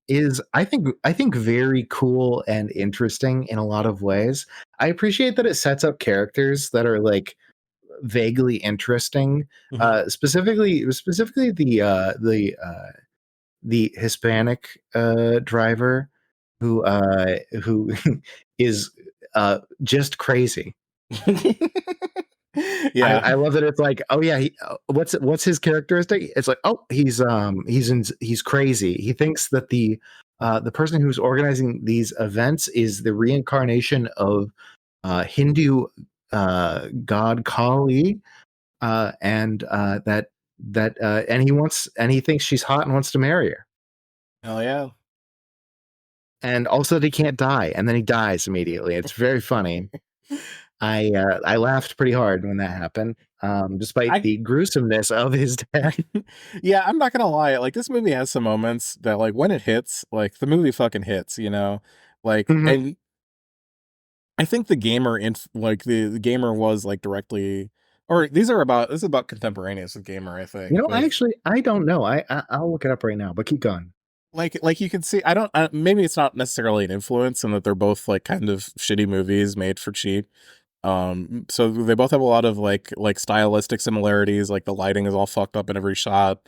is I think very cool and interesting in a lot of ways. I appreciate that it sets up characters that are like vaguely interesting. Mhm. Specifically the Hispanic driver who is just crazy. Yeah. I love that it's like, oh yeah, what's his characteristic? It's like, oh, he's crazy. He thinks that the person who's organizing these events is the reincarnation of Hindu god Kali, and he thinks she's hot and wants to marry her, Hell yeah. and also that he can't die, and then he dies immediately. It's very funny. I laughed pretty hard when that happened, despite I the gruesomeness of his death. Yeah, I'm not gonna lie. Like this movie has some moments that, like, when it hits, like the movie fucking hits. You know, like, Mhm. and I think the gamer, like the gamer was like directly, or this is about contemporaneous with gamer. I You think, know, but I don't know. I'll look it up right now, but keep going. like you can see, I don't. Maybe it's not necessarily an influence, and that they're both like kind of shitty movies made for cheap. So they both have a lot of like stylistic similarities. Like the lighting is all fucked up in every shot,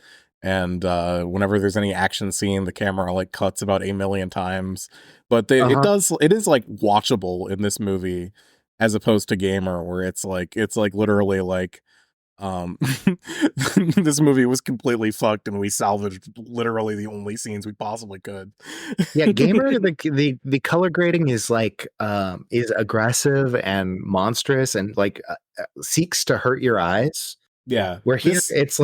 and whenever there's any action scene, the camera like cuts about 8 million times. But Uh-huh. it is like watchable in this movie, as opposed to Gamer, where it's like literally like um this movie was completely fucked, and we salvaged literally the only scenes we possibly could. Yeah, Gamer, the color grading is aggressive and monstrous and seeks to hurt your eyes. Yeah, Where here this it's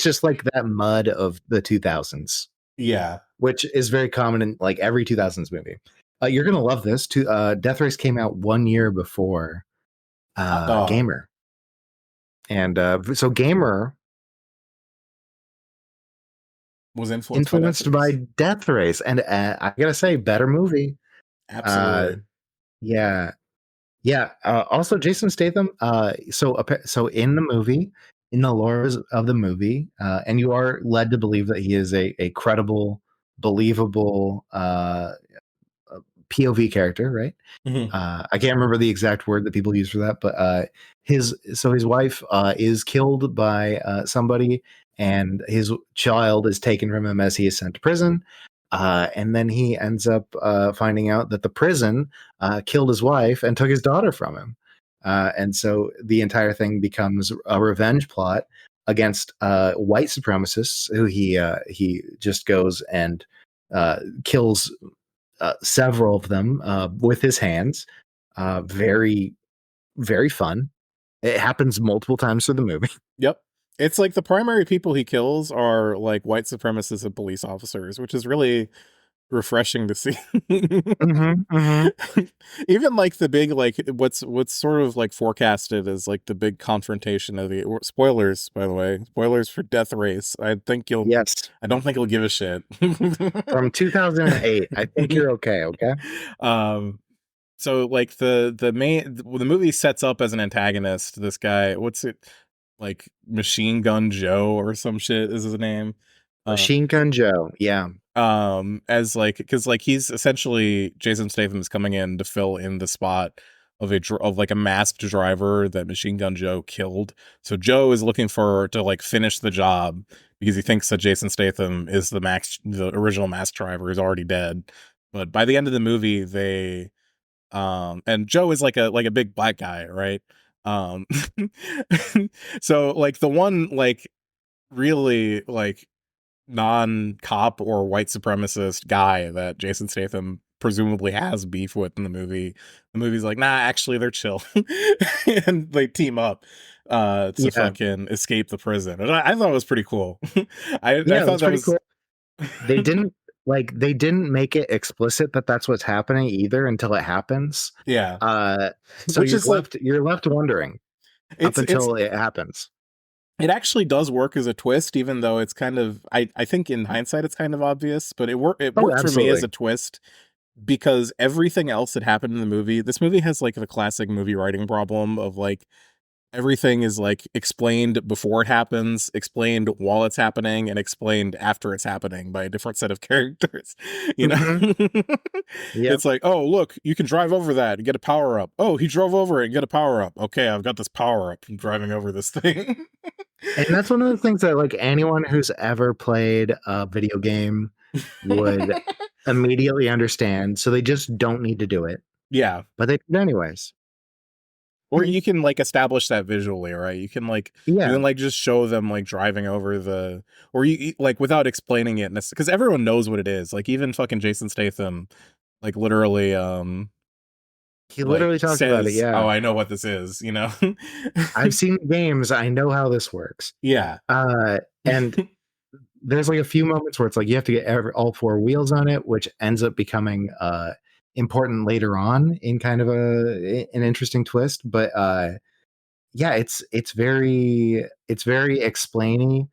just like that mud of the 2000s, yeah. which is very common in like every 2000s movie. You're gonna love this too. Death Race came out 1 year before Hot dog Gamer, and so Gamer was influenced by Death influenced by Race. Death Race, and I gotta say, better movie. Uh, Absolutely. yeah, yeah. Also, Jason Statham. So in the movie, in the lore of the movie, and you are led to believe that he is a credible, believable POV character, right? Mhm. I can't remember the exact word that people use for that, but his wife is killed by somebody, and his child is taken from him as he is sent to prison. And then he ends up finding out that the prison killed his wife and took his daughter from him. And so the entire thing becomes a revenge plot against white supremacists who he just goes and kills several of them with his hands. Very, very fun. It happens multiple times through the movie. Yep. It's like the primary people he kills are like white supremacists and police officers, which is really refreshing to see. Mm-hmm, mm-hmm. Even like the big, like what's sort of like forecasted as like the big confrontation of the spoilers, by the way, spoilers for Death Race. Yes, I don't think you'll give a shit. from 2008. I think you're okay. Okay. um so like the movie sets up as an antagonist this guy, what's it, like Machine Gun Joe or some shit is his name. uh Machine Gun Joe. Yeah. as like, because like he's essentially, Jason Statham is coming in to fill in the spot of of like a masked driver that Machine Gun Joe killed. So Joe is looking for to like finish the job because he thinks that Jason Statham is the original masked driver, is already dead. But by the end of the movie, they and Joe is like a big black guy, right? um so like the one like really like non-cop or white supremacist guy that Jason Statham presumably has beef with in the movie's like, nah, actually they're chill. And they team up to Yeah. fucking escape the prison, and I thought it was pretty cool. I Yeah. thought That's that pretty was cool. They didn't they didn't make it explicit that that's what's happening either until it happens. yeah, Uh, so which is like, you're left wondering up it's until it happens. it actually does work as a twist, even though it's kind of, I think in hindsight it's kind of obvious, but it Oh, worked for me as absolutely. a twist because everything else that happened in the movie, this movie has like the classic movie writing problem of like everything is like explained before it happens, explained while it's happening, and explained after it's happening by a different set of characters. You know, Yep. it's like, oh, look, you can drive over that and get a power up. Oh, he drove over it and get a power up. Okay, I've got this power up from driving over this thing. And that's one of the things that like anyone who's ever played a video game would immediately understand. So they just don't need to do it, Yeah. but they do it anyways. Or you can like establish that visually, right? You can like Yeah. you can like just show them like driving over the, or you like without explaining it, because everyone knows what it is. Like even fucking Jason Statham, like literally, He like literally talks about it. says, Yeah. "Oh, I know what this is," you know. I've seen games. I know how this works. Yeah. And there's like a few moments where it's like you have to get all four wheels on it, which ends up becoming important later on in kind of an interesting twist. But yeah, it's very explainy,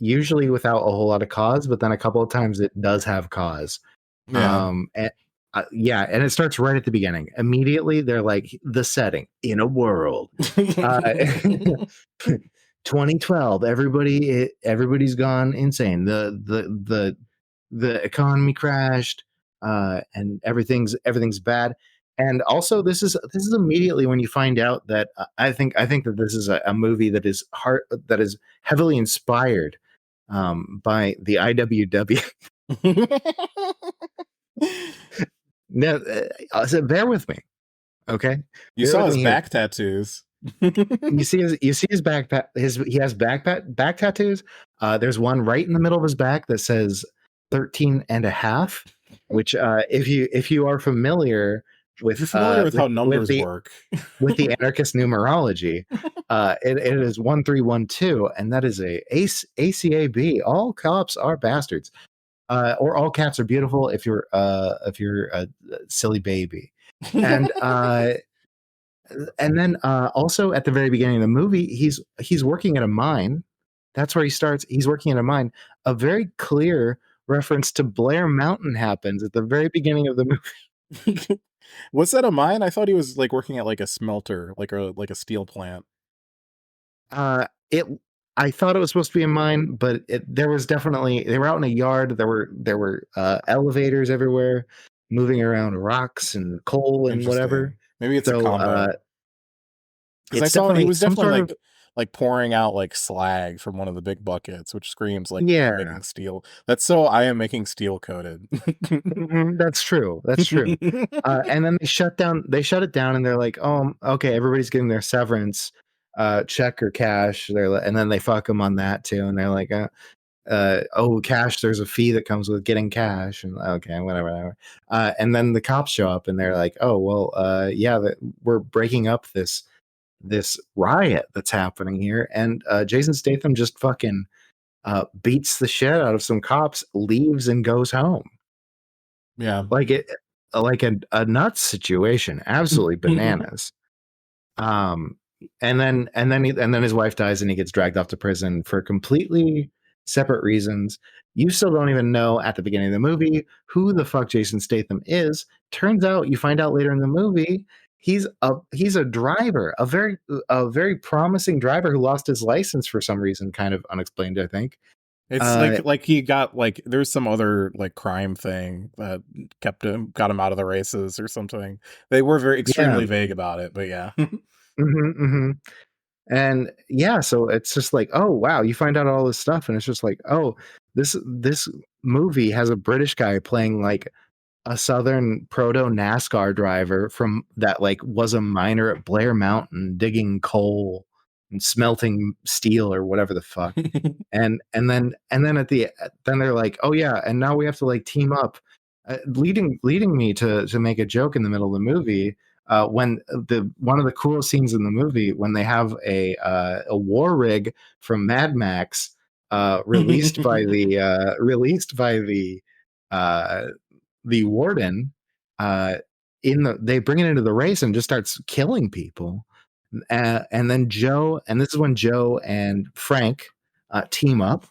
usually without a whole lot of cause, but then a couple of times it does have cause. Yeah. And, yeah, and it starts right at the beginning. Immediately, they're like the setting in a world. 2012. Everybody's gone insane. The economy crashed, and everything's bad. And also, this is immediately when you find out that I think that this is a movie that is heavily inspired by the IWW. No, so bear with me, okay? You Bear saw with his me here. back tattoos. You see his back he has back tattoos. There's one right in the middle of his back that says 13 and a half, which if you are familiar with You're familiar with how numbers work. with the anarchist numerology, it is 1312, and that is ACAB. All cops are bastards, or all cats are beautiful if you're a silly baby. And and then also at the very beginning of the movie, he's working at a mine. That's where he starts. He's working at a mine. A very clear reference to Blair Mountain happens at the very beginning of the movie. Was that a mine? I thought he was like working at like a smelter, like a steel plant. It. I thought it was supposed to be a mine, but there was definitely, they were out in a yard. There were elevators everywhere, moving around rocks and coal and whatever. Maybe it's a combo. Because I saw he was definitely like pouring out like slag from one of the big buckets, which screams like making steel. That's so I am making steel coated. That's true. That's true. And then they shut it down, and they're like, "Oh, okay, everybody's getting their severance, check or cash." And then they fuck them on that too, and they're like, "Oh, cash. There's a fee that comes with getting cash." And okay, whatever. And then the cops show up, and they're like, "Oh, well, yeah, we're breaking up this riot that's happening here." And Jason Statham just fucking beats the shit out of some cops, leaves, and goes home. Yeah, like a nuts situation, absolutely bananas. And then his wife dies, and he gets dragged off to prison for completely separate reasons. You still don't even know at the beginning of the movie who the fuck Jason Statham is. Turns out, you find out later in the movie, he's a driver, a very promising driver who lost his license for some reason, kind of unexplained, I think. It's like he got like there's some other like crime thing that got him out of the races or something. They were very extremely vague about it, but yeah. And yeah, so it's just like, oh wow, you find out all this stuff, and it's just like, oh, this movie has a British guy playing like a Southern proto NASCAR driver from that like was a miner at Blair Mountain digging coal and smelting steel or whatever the fuck. and then then they're like, oh yeah, and now we have to like team up, leading me to make a joke in the middle of the movie, when one of the coolest scenes in the movie, when they have a war rig from Mad Max, released by the warden, they bring it into the race and just starts killing people. And then this is when Joe and Frank team up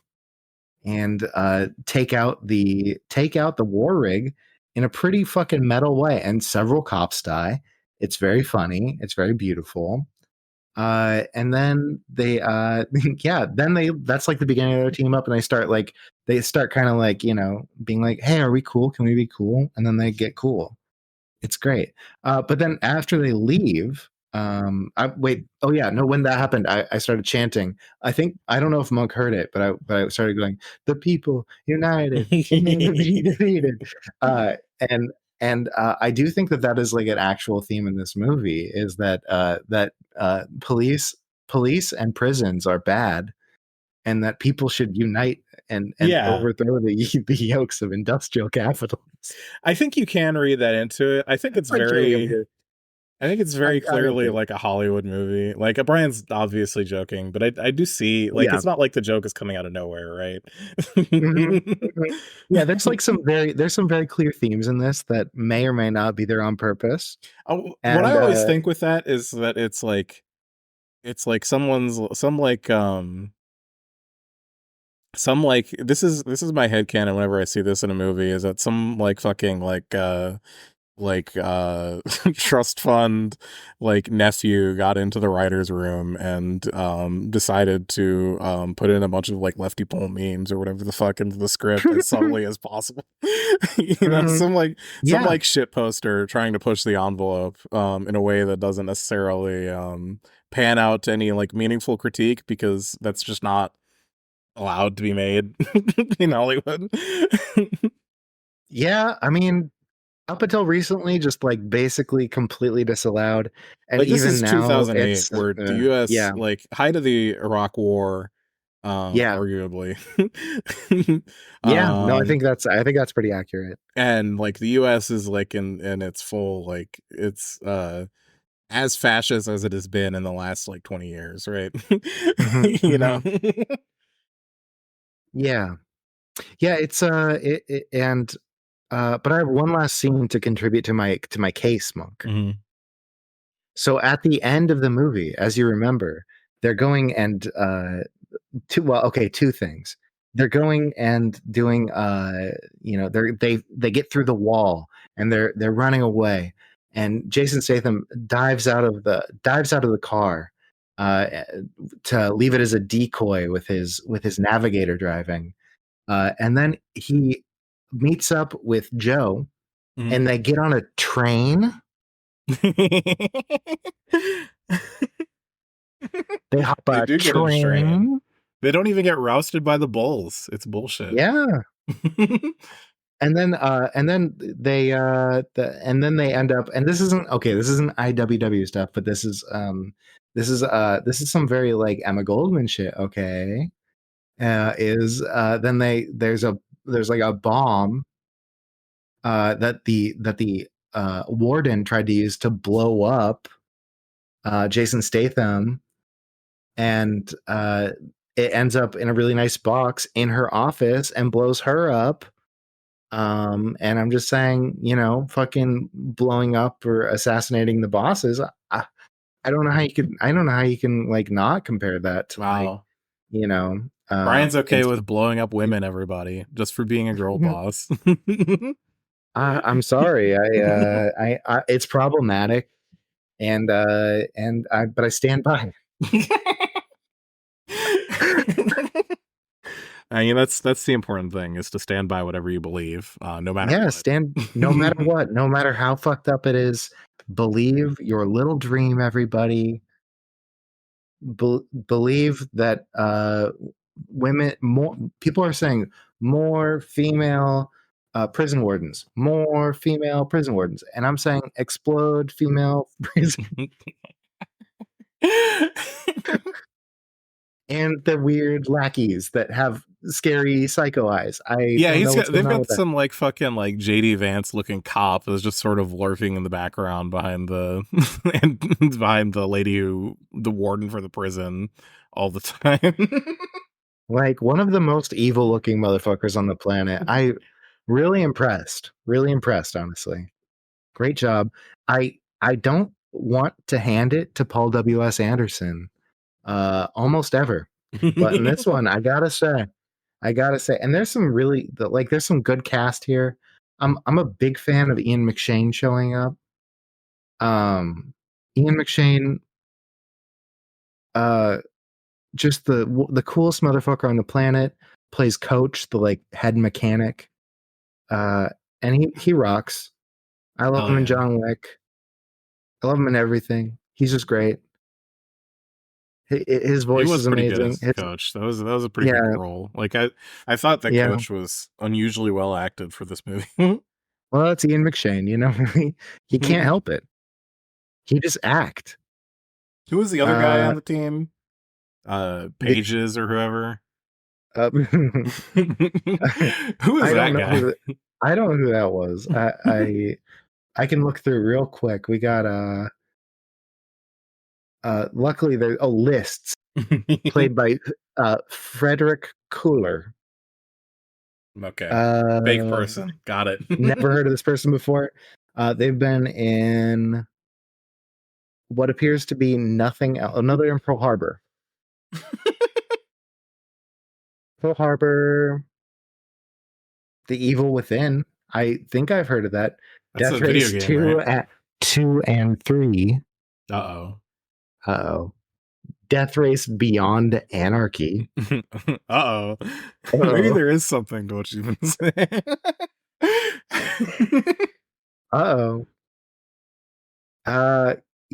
and take out the war rig in a pretty fucking metal way, and several cops die. It's very funny. It's very beautiful. And then they yeah, then that's like the beginning of their team up, and they start kind of like, being like, hey, are we cool? Can we be cool? And then they get cool. It's great. But then after they leave, oh yeah, no, when that happened, I started chanting. I don't know if Monk heard it, but I started going, the people united can never be defeated. Uh, and I do think that is like an actual theme in this movie, is that police and prisons are bad, and that people should unite and Yeah. overthrow the yokes of industrial capitalism. I think you can read that into it. I think it's very clearly like a Hollywood movie. Like, Brian's obviously joking, but I do see, like, Yeah. it's not like the joke is coming out of nowhere, right? Yeah, there's some very clear themes in this that may or may not be there on purpose. What And I always think with that is that it's like this is my headcanon whenever I see this in a movie, is that some like fucking trust fund like nephew got into the writer's room and decided to put in a bunch of like lefty pole memes or whatever the fuck into the script as subtly as possible. Some shit poster trying to push the envelope in a way that doesn't necessarily pan out to any like meaningful critique, because that's just not allowed to be made in Hollywood. Yeah, I mean, up until recently, just like basically completely disallowed, and like, this even is now 2008, it's where the U.S. yeah, like height of the Iraq War, yeah, arguably. yeah. No, I think that's pretty accurate. And like the U.S. is like in its full, like, it's as fascist as it has been in the last like 20 years, right? You know. Yeah, yeah. But I have one last scene to contribute to my case, Monk. Mhm. So at the end of the movie, as you remember, they're going and two things. They're going and doing they get through the wall, and they're running away, and Jason Statham dives out of the car uh, to leave it as a decoy with his navigator driving, and then he meets up with Joe, Mhm. and they get on a train. They hop They a do get on a train. train. They don't even get rousted by the bulls. It's bullshit. Yeah. And then they end up, and this isn't IWW stuff, but this is some very like Emma Goldman shit, okay? There's like a bomb that the warden tried to use to blow up Jason Statham, and it ends up in a really nice box in her office and blows her up. And I'm just saying, fucking blowing up or assassinating the bosses. I don't know how you can like not compare that to like, Brian's okay with blowing up women, everybody, just for being a girl boss. I'm sorry. I it's problematic, but I stand by it. I mean, that's the important thing, is to stand by whatever you believe, no matter what. No matter what, no matter how fucked up it is, believe your little dream, everybody. Believe that people are saying more female prison wardens, and I'm saying explode female prison. And the weird lackeys that have scary psycho eyes. They've got some like fucking like JD Vance looking cop that's just sort of lurking in the background behind the behind the the warden for the prison all the time. Like one of the most evil looking motherfuckers on the planet. I really impressed, honestly. Great job. I don't want to hand it to Paul W.S. Anderson almost ever, but in this one, I gotta say, and there's some there's some good cast here. I'm a big fan of Ian McShane showing up. Ian McShane just the coolest motherfucker on the planet. Plays Coach, the like head mechanic. And he rocks. I love him in John Wick. I love him in everything. He's just great. His voice He was is pretty good amazing. as Coach. That was a pretty good role. Like I thought that Coach was unusually well acted for this movie. Well, it's Ian McShane, you know. He can't help it. He just act. Who was the other guy on the team? Pages or whoever. Who is that guy? I don't know who that was. I can look through real quick. We got luckily there's lists played by Frederick Cooler. Okay. Fake person. Got it. Never heard of this person before. They've been in what appears to be nothing else. Another in Pearl Harbor. Pearl Harbor. The Evil Within. I think I've heard of that. That's Death a video Race game, right? 2 and 3. Uh-oh. Death Race Beyond Anarchy. Uh-oh. Maybe there is something to what you've been saying. Uh-oh.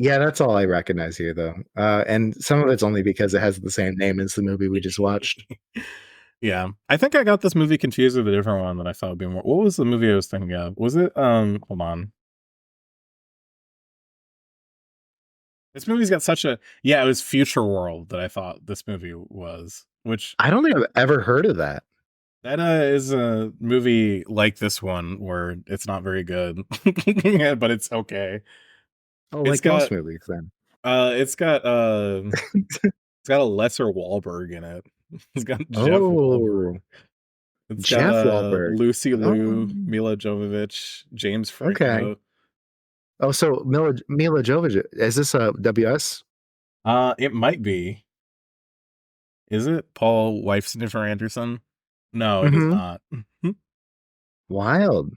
Yeah, that's all I recognize here, though. And some of it's only because it has the same name as the movie we just watched. Yeah. I think I got this movie confused with a different one that I thought would be more. What was the movie I was thinking of? Was it, hold on. This movie's got such a, it was Future World that I thought this movie was, which. I don't think I've ever heard of that. That is a movie like this one where it's not very good, but it's okay. Oh, like most movies then. It's got a lesser Wahlberg in it. It's got Jeff Wahlberg. It's got Wahlberg. Lucy Liu, Mila Jovovich, James Franco. Okay. Oh, so Mila Jovovich, is this a WS? It might be. Is it Paul Weifsniffer Anderson? No, it is not. Wild.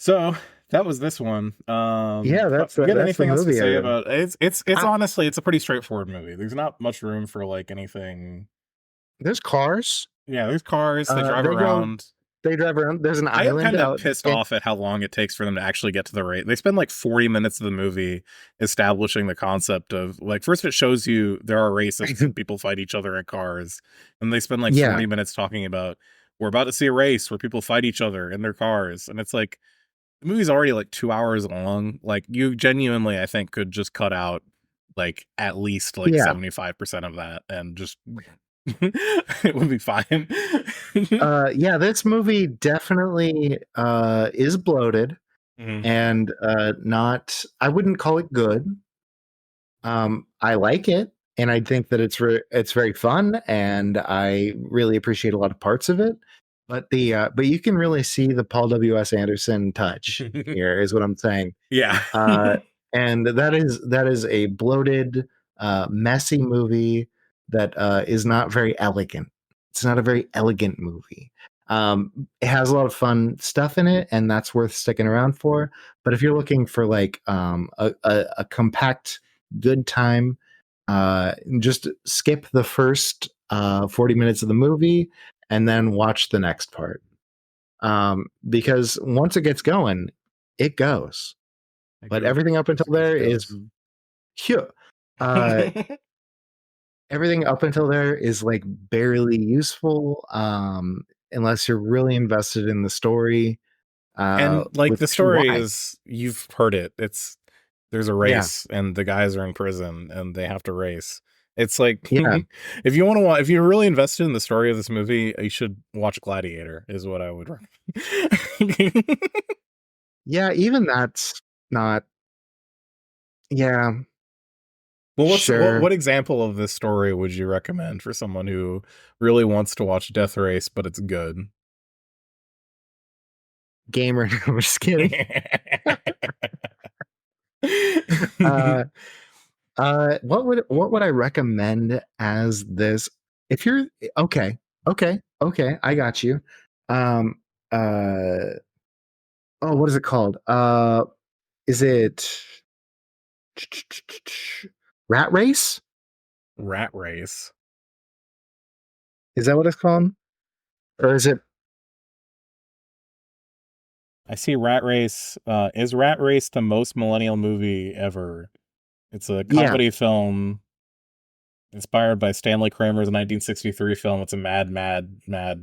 So that was this one. That's you got anything else to say movie about it? It's honestly, it's a pretty straightforward movie. There's not much room for like anything. There's cars. Yeah, there's cars. They drive around. They drive around. There's an island. I'm kind of pissed off at how long it takes for them to actually get to the race. They spend like 40 minutes of the movie establishing the concept of like, first it shows you there are races and people fight each other in cars. And they spend like 40 minutes talking about, we're about to see a race where people fight each other in their cars. And it's like, the movie's already like 2 hours long. Like you genuinely, I think, could just cut out like at least like 75% of that and just it would be fine. This movie definitely is bloated and not, I wouldn't call it good. I like it and I think that it's very fun and I really appreciate a lot of parts of it. But but you can really see the Paul W.S. Anderson touch here, is what I'm saying. Yeah. And that is a bloated, messy movie that is not very elegant. It's not a very elegant movie. It has a lot of fun stuff in it, and that's worth sticking around for. But if you're looking for like a compact, good time, just skip the first 40 minutes of the movie and then watch the next part. Because once it gets going, it goes. But everything up until there is everything up until there is like barely useful, unless you're really invested in the story. And like the story is, you've heard it. There's a race and the guys are in prison and they have to race. It's like, if you want to if you're really invested in the story of this movie, you should watch Gladiator, is what I would recommend. Even that's not. Well, what example of this story would you recommend for someone who really wants to watch Death Race, but it's good? Gamer, no, I'm just kidding. What would I recommend as this? If you're okay, I got you. What is it called? is it Rat Race? Rat Race. Is that what it's called? Or is it? I see Rat Race. Is Rat Race the most millennial movie ever? It's a comedy film inspired by Stanley Kramer's 1963 film. It's a mad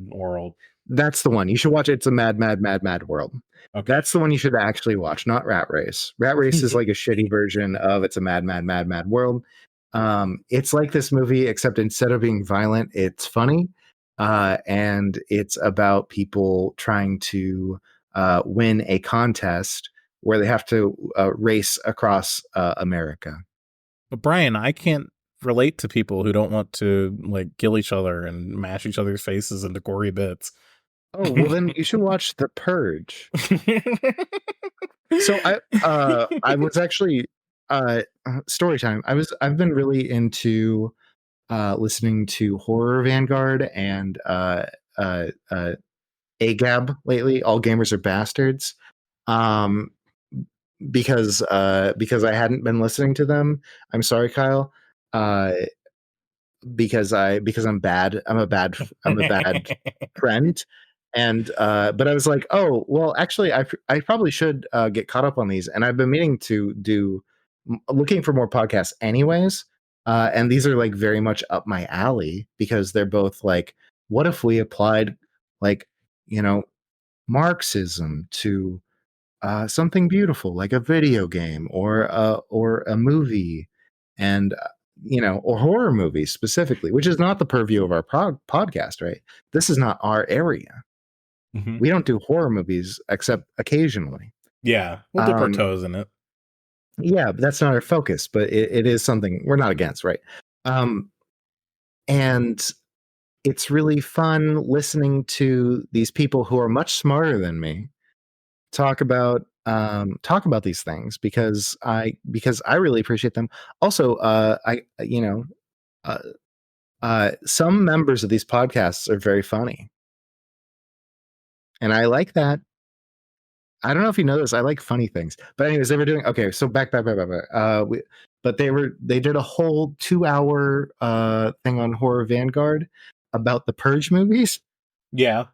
world. That's the one. You should watch it. It's a mad world. Okay. That's the one you should actually watch, not Rat Race. Rat Race is like a shitty version of It's a mad world. It's like this movie, except instead of being violent, it's funny. And it's about people trying to win a contest where they have to race across America. But Brian, I can't relate to people who don't want to like kill each other and mash each other's faces into gory bits. Oh, well then you should watch The Purge. So I was actually story time. I've been really into listening to Horror Vanguard and AGAB lately. All Gamers Are Bastards. Because I hadn't been listening to them. I'm sorry, Kyle. Because I'm bad. I'm a bad friend. And but I was like, oh well, actually, I probably should get caught up on these. And I've been meaning to looking for more podcasts, anyways. And these are like very much up my alley because they're both like, what if we applied like, Marxism to something beautiful like a video game or a movie, and or horror movies specifically, which is not the purview of our podcast, right? This is not our area. Mm-hmm. We don't do horror movies except occasionally. Yeah, we'll dip our toes in it. Yeah, but that's not our focus, but it is something we're not against, right? And it's really fun listening to these people who are much smarter than me talk about these things because I really appreciate them. Also, some members of these podcasts are very funny, and I like that. I don't know if you know this. I like funny things, but anyways, they were doing okay. So back. But they did a whole 2-hour thing on Horror Vanguard about the Purge movies. Yeah,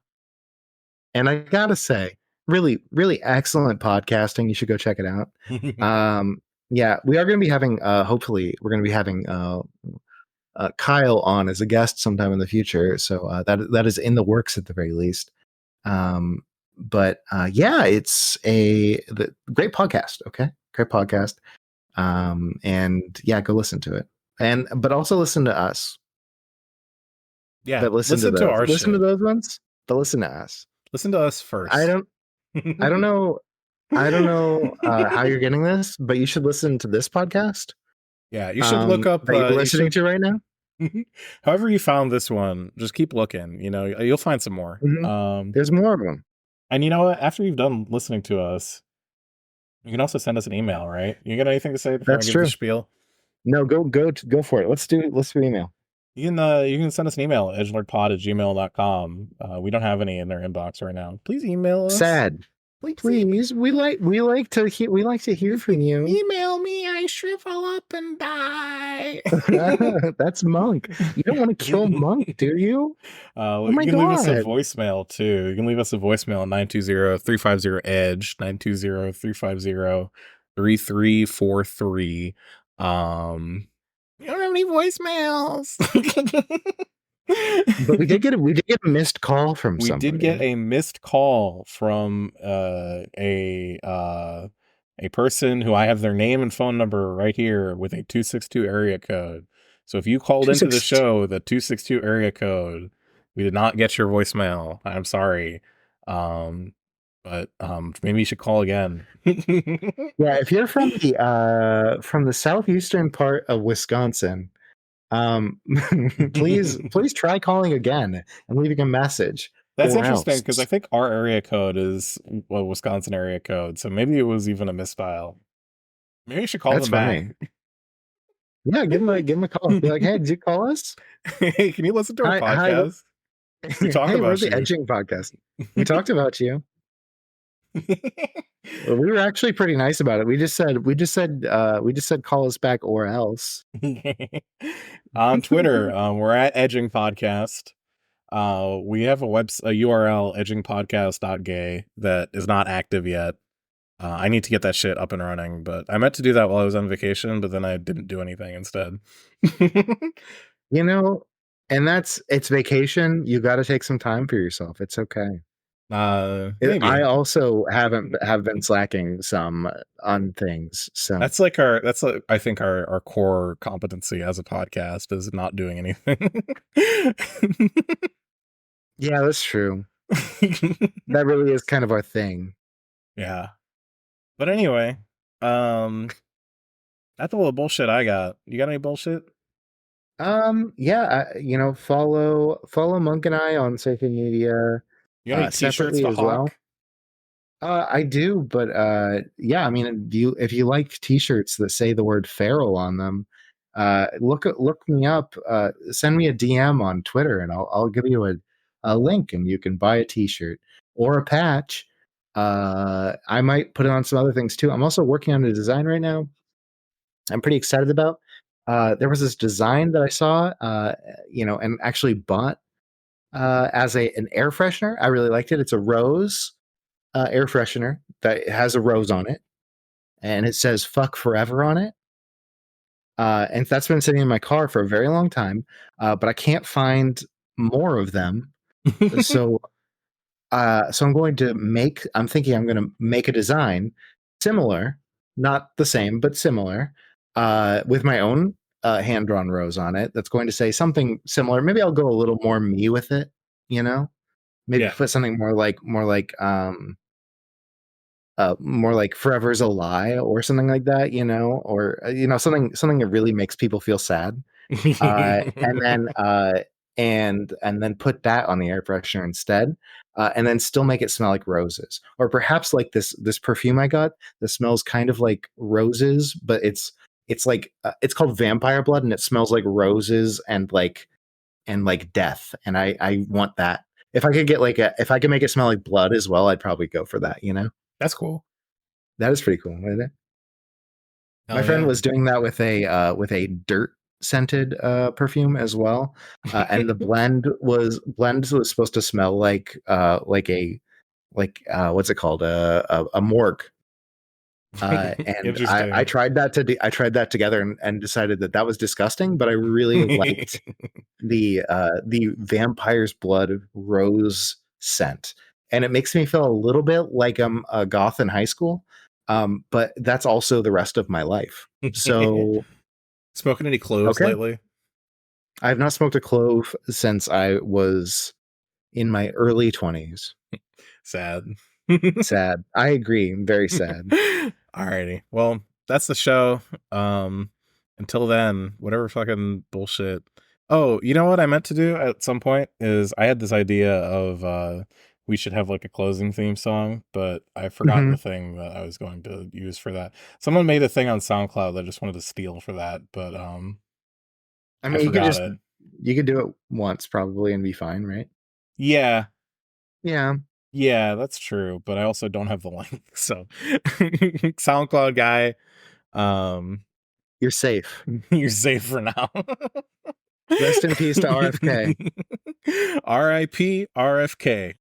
and I gotta say, really, really excellent podcasting. You should go check it out. Yeah, we are going to be having. Hopefully, we're going to be having Kyle on as a guest sometime in the future. So that is in the works at the very least. But yeah, it's a great podcast. Okay, great podcast. And yeah, go listen to it, but also listen to us. Yeah, but listen to our listen shit. to those ones, but listen to us. Listen to us first. I don't know how you're getting this, but you should listen to this podcast. Yeah, you should look up that you're listening to right now. However you found this one, just keep looking. You'll find some more. Mm-hmm. There's more of them. And you know what? After you've done listening to us, you can also send us an email, right? You got anything to say before I give the spiel? No, go for it. Let's do email. You can send us an email, edgelordpod@gmail.com. We don't have any in their inbox right now. Please email us. Sad. Please, we like to hear from you. Email me, I shrivel up and die. That's Monk. You don't want to kill Monk, do you? You can leave us a voicemail too. You can leave us a voicemail at 920-350-EDGE, 920-350-3343. You don't have any voicemails. But we did get a missed call from somebody. We did get a missed call from a person who I have their name and phone number right here with a 262 area code. So if you called into the show the 262 area code, we did not get your voicemail. I'm sorry. But maybe you should call again. Yeah, if you're from the southeastern part of Wisconsin, please try calling again and leaving a message. That's interesting because I think our area code is a Wisconsin area code, so maybe it was even a misdial. Maybe you should call them back. Yeah, give them a call. Be like, hey, did you call us? Hey, can you listen to our podcast? We talk about the Edging podcast. We talked about you. Well, we were actually pretty nice about it. We just said call us back or else. On Twitter, we're at Edging Podcast. We have a URL, edgingpodcast.gay, that is not active yet. I need to get that shit up and running, but I meant to do that while I was on vacation, but then I didn't do anything instead. You know, and it's vacation. You got to take some time for yourself. It's okay. Maybe. I also have been slacking some on things. So that's I think our core competency as a podcast is not doing anything. Yeah, that's true. That really is kind of our thing. Yeah. But anyway, that's a little bullshit I got. You got any bullshit? Yeah, follow Monk and I on social media. You got any t-shirts separately to as hawk? well. I do, but yeah, I mean, if you like t-shirts that say the word feral on them, look me up, send me a DM on Twitter, and I'll give you a link, and you can buy a t-shirt or a patch. I might put it on some other things too. I'm also working on a design right now. I'm pretty excited about. There was this design that I saw, and actually bought as an air freshener. I really liked it. It's a rose air freshener that has a rose on it, and it says "fuck forever" on it. And that's been sitting in my car for a very long time, but I can't find more of them. So I'm thinking I'm going to make a design similar, not the same, but similar, with my own hand-drawn rose on it. That's going to say something similar. Maybe I'll go a little more me with it, maybe put something more like "forever's a lie" or something like that, or something that really makes people feel sad. And then put that on the air freshener instead, and then still make it smell like roses, or perhaps like this perfume I got that smells kind of like roses, but it's like it's called Vampire Blood, and it smells like roses and like death, and I want that. If I could make it smell like blood as well, I'd probably go for that. That's cool. That is pretty cool, isn't it? My friend was doing that with a dirt scented perfume as well, and the blend was supposed to smell like what's it called, a morgue. And I tried that together and decided that was disgusting, but I really liked the vampire's blood rose scent, and it makes me feel a little bit like I'm a goth in high school, but that's also the rest of my life. So smoking any cloves lately? I have not smoked a clove since I was in my early 20s. Sad. Sad. I agree. Very sad. Alrighty. Well, that's the show. Until then, whatever fucking bullshit. Oh, you know what I meant to do at some point is I had this idea of we should have like a closing theme song, but I forgot the thing that I was going to use for that. Someone made a thing on SoundCloud that I just wanted to steal for that, but I mean, you could do it once probably and be fine, right? Yeah. Yeah. Yeah, that's true, but I also don't have the link. So SoundCloud guy, you're safe. You're safe for now. Rest in peace to RFK. R.I.P. RFK.